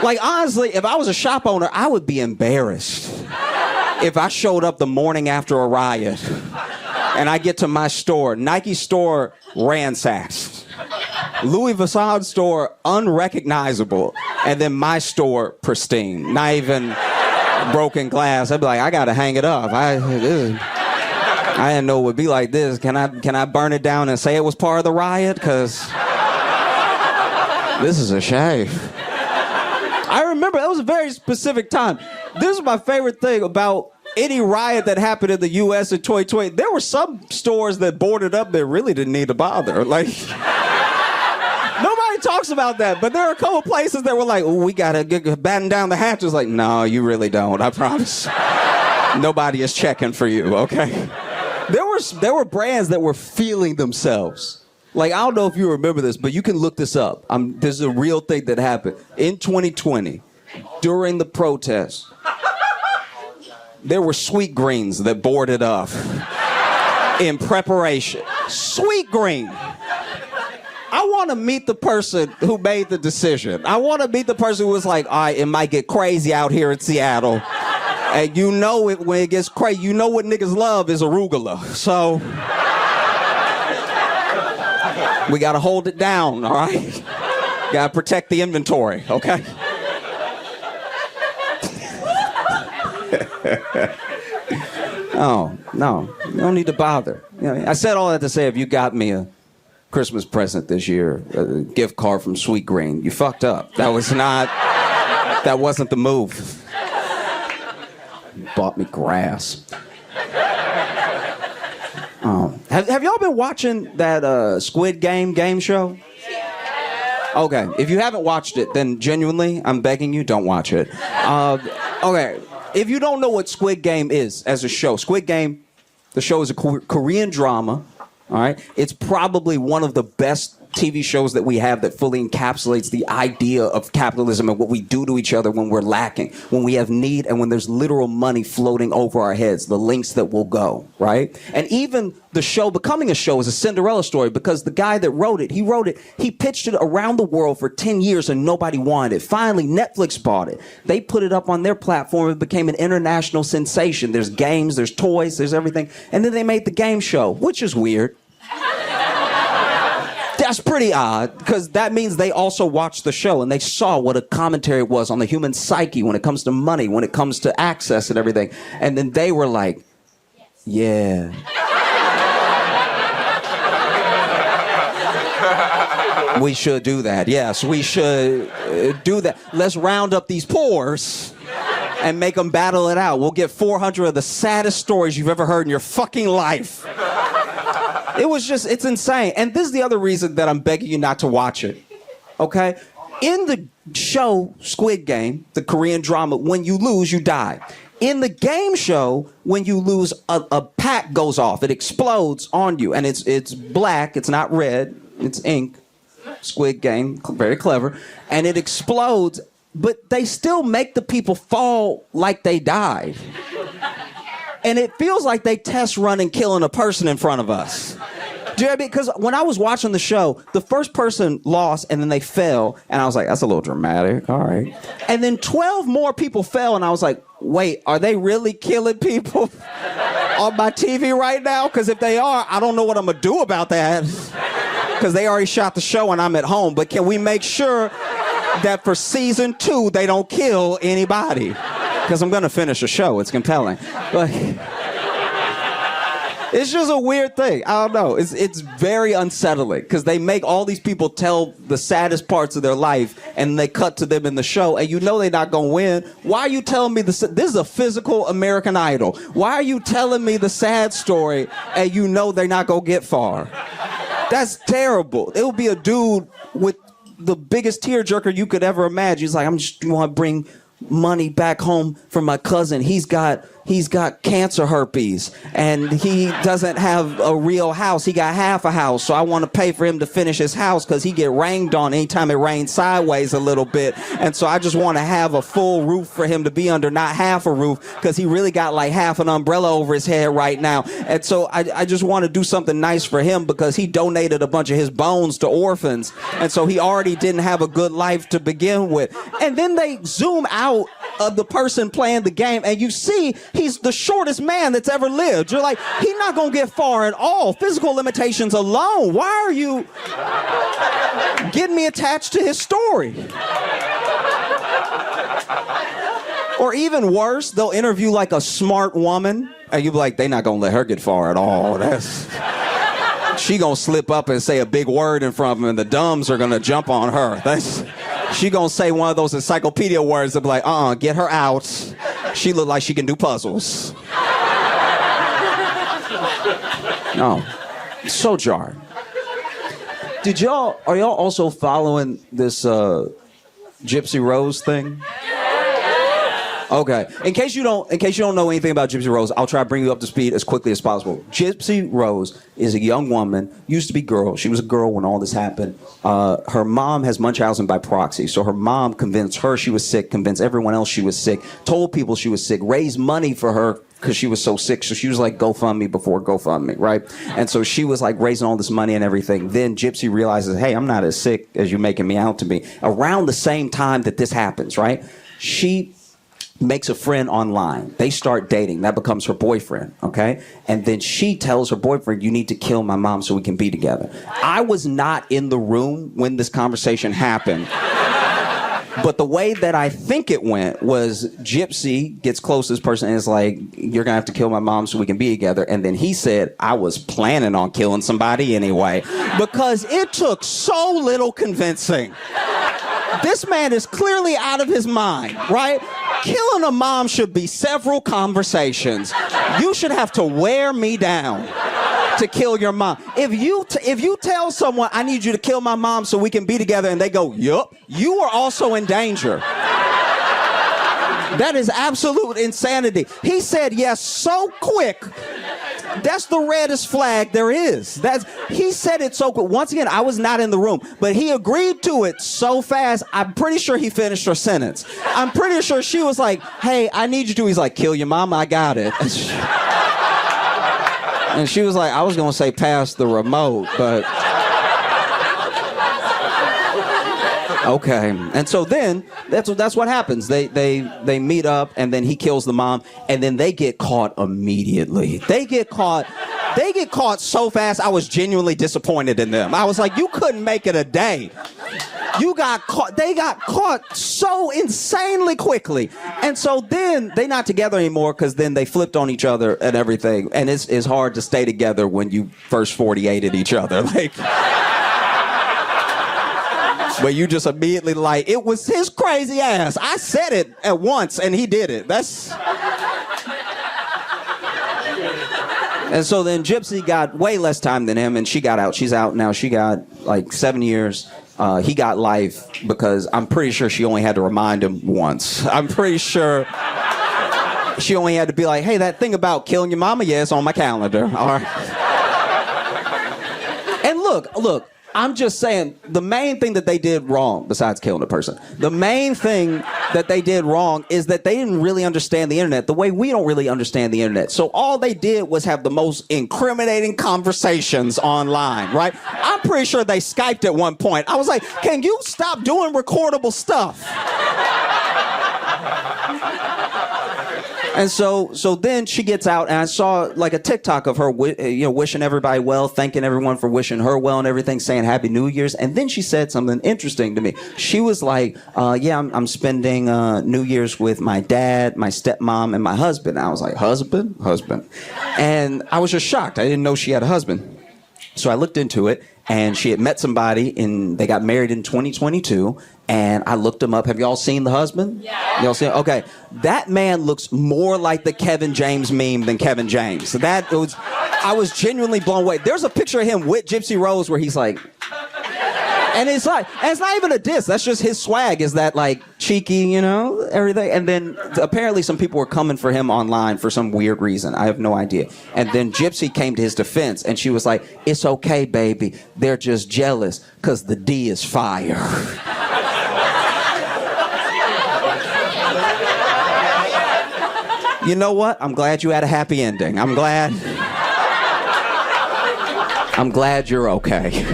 Like, honestly, if I was a shop owner, I would be embarrassed. if I showed up the morning after a riot and I get to my store, Nike store ransacked, Louis Vuitton store unrecognizable, and then my store pristine, not even broken glass, I'd be like, I gotta hang it up. I didn't know it would be like this. Can I burn it down and say it was part of the riot? Because this is a shame. I remember that was a very specific time. This is my favorite thing about any riot that happened in the U.S. in 2020. There were some stores that boarded up that really didn't need to bother. Like, nobody talks about that, but there are a couple places that were like, oh, we gotta batten down the hatches. Like, no, you really don't, I promise. Nobody is checking for you, okay? There were brands that were feeling themselves. Like, I don't know if you remember this, but you can look this up. This is a real thing that happened. In 2020, during the protests, there were Sweet Greens that boarded up in preparation. Sweet Green. I want to meet the person who made the decision. I want to meet the person who was like, all right, it might get crazy out here in Seattle. And you know it when it gets crazy. You know what niggas love is arugula. So we got to hold it down, all right? Got to protect the inventory, okay? Oh, no. You don't need to bother. You know, I said all that to say if you got me a Christmas present this year, a gift card from Sweet Green, you fucked up. That wasn't the move. You bought me grass. Oh. Have y'all been watching that Squid Game show? Okay, if you haven't watched it, then genuinely, I'm begging you, don't watch it. Okay, if you don't know what Squid Game is as a show, Squid Game, the show is a Korean drama, all right? It's probably one of the best TV shows that we have that fully encapsulates the idea of capitalism and what we do to each other when we're lacking, when we have need, and when there's literal money floating over our heads, the links that will go, right? And even the show becoming a show is a Cinderella story because the guy that wrote it, he pitched it around the world for 10 years and nobody wanted it. Finally, Netflix bought it. They put it up on their platform. It became an international sensation. There's games, there's toys, there's everything. And then they made the game show, which is weird. That's pretty odd, because that means they also watched the show and they saw what a commentary was on the human psyche when it comes to money, when it comes to access and everything. And then they were like, yeah. We should do that. Yes, we should do that. Let's round up these pores and make them battle it out. We'll get 400 of the saddest stories you've ever heard in your fucking life. It's insane. And this is the other reason that I'm begging you not to watch it, okay? In the show Squid Game, the Korean drama, when you lose, you die. In the game show, when you lose, a pack goes off. It explodes on you, and it's black. It's not red. It's ink. Squid Game, very clever. And it explodes, but they still make the people fall like they died. And it feels like they test running killing a person in front of us. Do you know what I mean? Because when I was watching the show, the first person lost and then they fell. And I was like, that's a little dramatic. All right. And then 12 more people fell. And I was like, wait, are they really killing people on my TV right now? Because if they are, I don't know what I'm going to do about that. Because they already shot the show and I'm at home. But can we make sure that for season 2, they don't kill anybody? Because I'm going to finish the show. It's compelling. But it's just a weird thing. I don't know. It's very unsettling because they make all these people tell the saddest parts of their life and they cut to them in the show and you know they're not going to win. Why are you telling me this is a physical American Idol. Why are you telling me the sad story and you know they're not going to get far? That's terrible. It would be a dude with the biggest tearjerker you could ever imagine. He's like, I'm just want to bring money back home for my cousin. He's got cancer herpes and he doesn't have a real house. He got half a house, so I want to pay for him to finish his house because he get rained on anytime it rains sideways a little bit, and so I just want to have a full roof for him to be under, not half a roof, because he really got like half an umbrella over his head right now, and so I just want to do something nice for him because he donated a bunch of his bones to orphans, and so he already didn't have a good life to begin with. And then they zoom out of the person playing the game, and you see he's the shortest man that's ever lived. You're like, he's not gonna get far at all. Physical limitations alone. Why are you getting me attached to his story? Or even worse, they'll interview like a smart woman, and you be like, they not gonna let her get far at all. She gonna slip up and say a big word in front of him, and the dumbs are gonna jump on her. She gonna say one of those encyclopedia words that be like, get her out. She look like she can do puzzles. No, so jarred. Are y'all also following this Gypsy Rose thing? Okay. In case you don't know anything about Gypsy Rose, I'll try to bring you up to speed as quickly as possible. Gypsy Rose is a young woman, used to be girl. She was a girl when all this happened. Her mom has Munchausen by proxy, so her mom convinced her she was sick, convinced everyone else she was sick, told people she was sick, raised money for her because she was so sick. So she was like GoFundMe before GoFundMe, right? And so she was like raising all this money and everything. Then Gypsy realizes, hey, I'm not as sick as you're making me out to be. Around the same time that this happens, right? She makes a friend online. They start dating. That becomes her boyfriend, okay? And then she tells her boyfriend, you need to kill my mom so we can be together. I was not in the room when this conversation happened. But the way that I think it went was Gypsy gets close to this person and is like, you're going to have to kill my mom so we can be together. And then he said, I was planning on killing somebody anyway. Because it took so little convincing. This man is clearly out of his mind, right? Killing a mom should be several conversations. You should have to wear me down to kill your mom. If you tell someone, I need you to kill my mom so we can be together, and they go, yup, you are also in danger. That is absolute insanity. He said yes so quick. That's the reddest flag there is. He said it so quick. Once again, I was not in the room, but he agreed to it so fast. I'm pretty sure he finished her sentence. I'm pretty sure she was like, hey, I need you to. He's like, kill your mom, I got it. And she was like, I was going to say pass the remote, but okay. And so then that's what happens. They meet up, and then he kills the mom, and then they get caught immediately. They get caught so fast. I was genuinely disappointed in them. I was like, you couldn't make it a day. You got caught. They got caught so insanely quickly. And so then they're not together anymore because then they flipped on each other and everything. And it's hard to stay together when you first 48'd each other. But you just immediately like, it was his crazy ass. I said it at once and he did it. And so then Gypsy got way less time than him, and she got out. She's out now. She got like 7 years. He got life because I'm pretty sure she only had to remind him once. I'm pretty sure she only had to be like, hey, that thing about killing your mama, yeah, it's on my calendar. All right. And look, I'm just saying, the main thing that they did wrong, besides killing a person, the main thing that they did wrong is that they didn't really understand the internet the way we don't really understand the internet. So all they did was have the most incriminating conversations online, right? I'm pretty sure they Skyped at one point. I was like, can you stop doing recordable stuff? And so then she gets out, and I saw like a TikTok of her, wishing everybody well, thanking everyone for wishing her well and everything, saying Happy New Year's. And then she said something interesting to me. She was like, I'm spending New Year's with my dad, my stepmom, and my husband. I was like, husband? And I was just shocked. I didn't know she had a husband. So I looked into it, and she had met somebody, and they got married in 2022. And I looked him up. Have y'all seen the husband? Yeah. Y'all seen? Okay. That man looks more like the Kevin James meme than Kevin James. So I was genuinely blown away. There's a picture of him with Gypsy Rose where he's like, and it's not even a diss. That's just his swag, is that like cheeky, everything. And then apparently some people were coming for him online for some weird reason. I have no idea. And then Gypsy came to his defense, and she was like, it's okay, baby. They're just jealous because the D is fire. You know what? I'm glad you had a happy ending. I'm glad you're okay.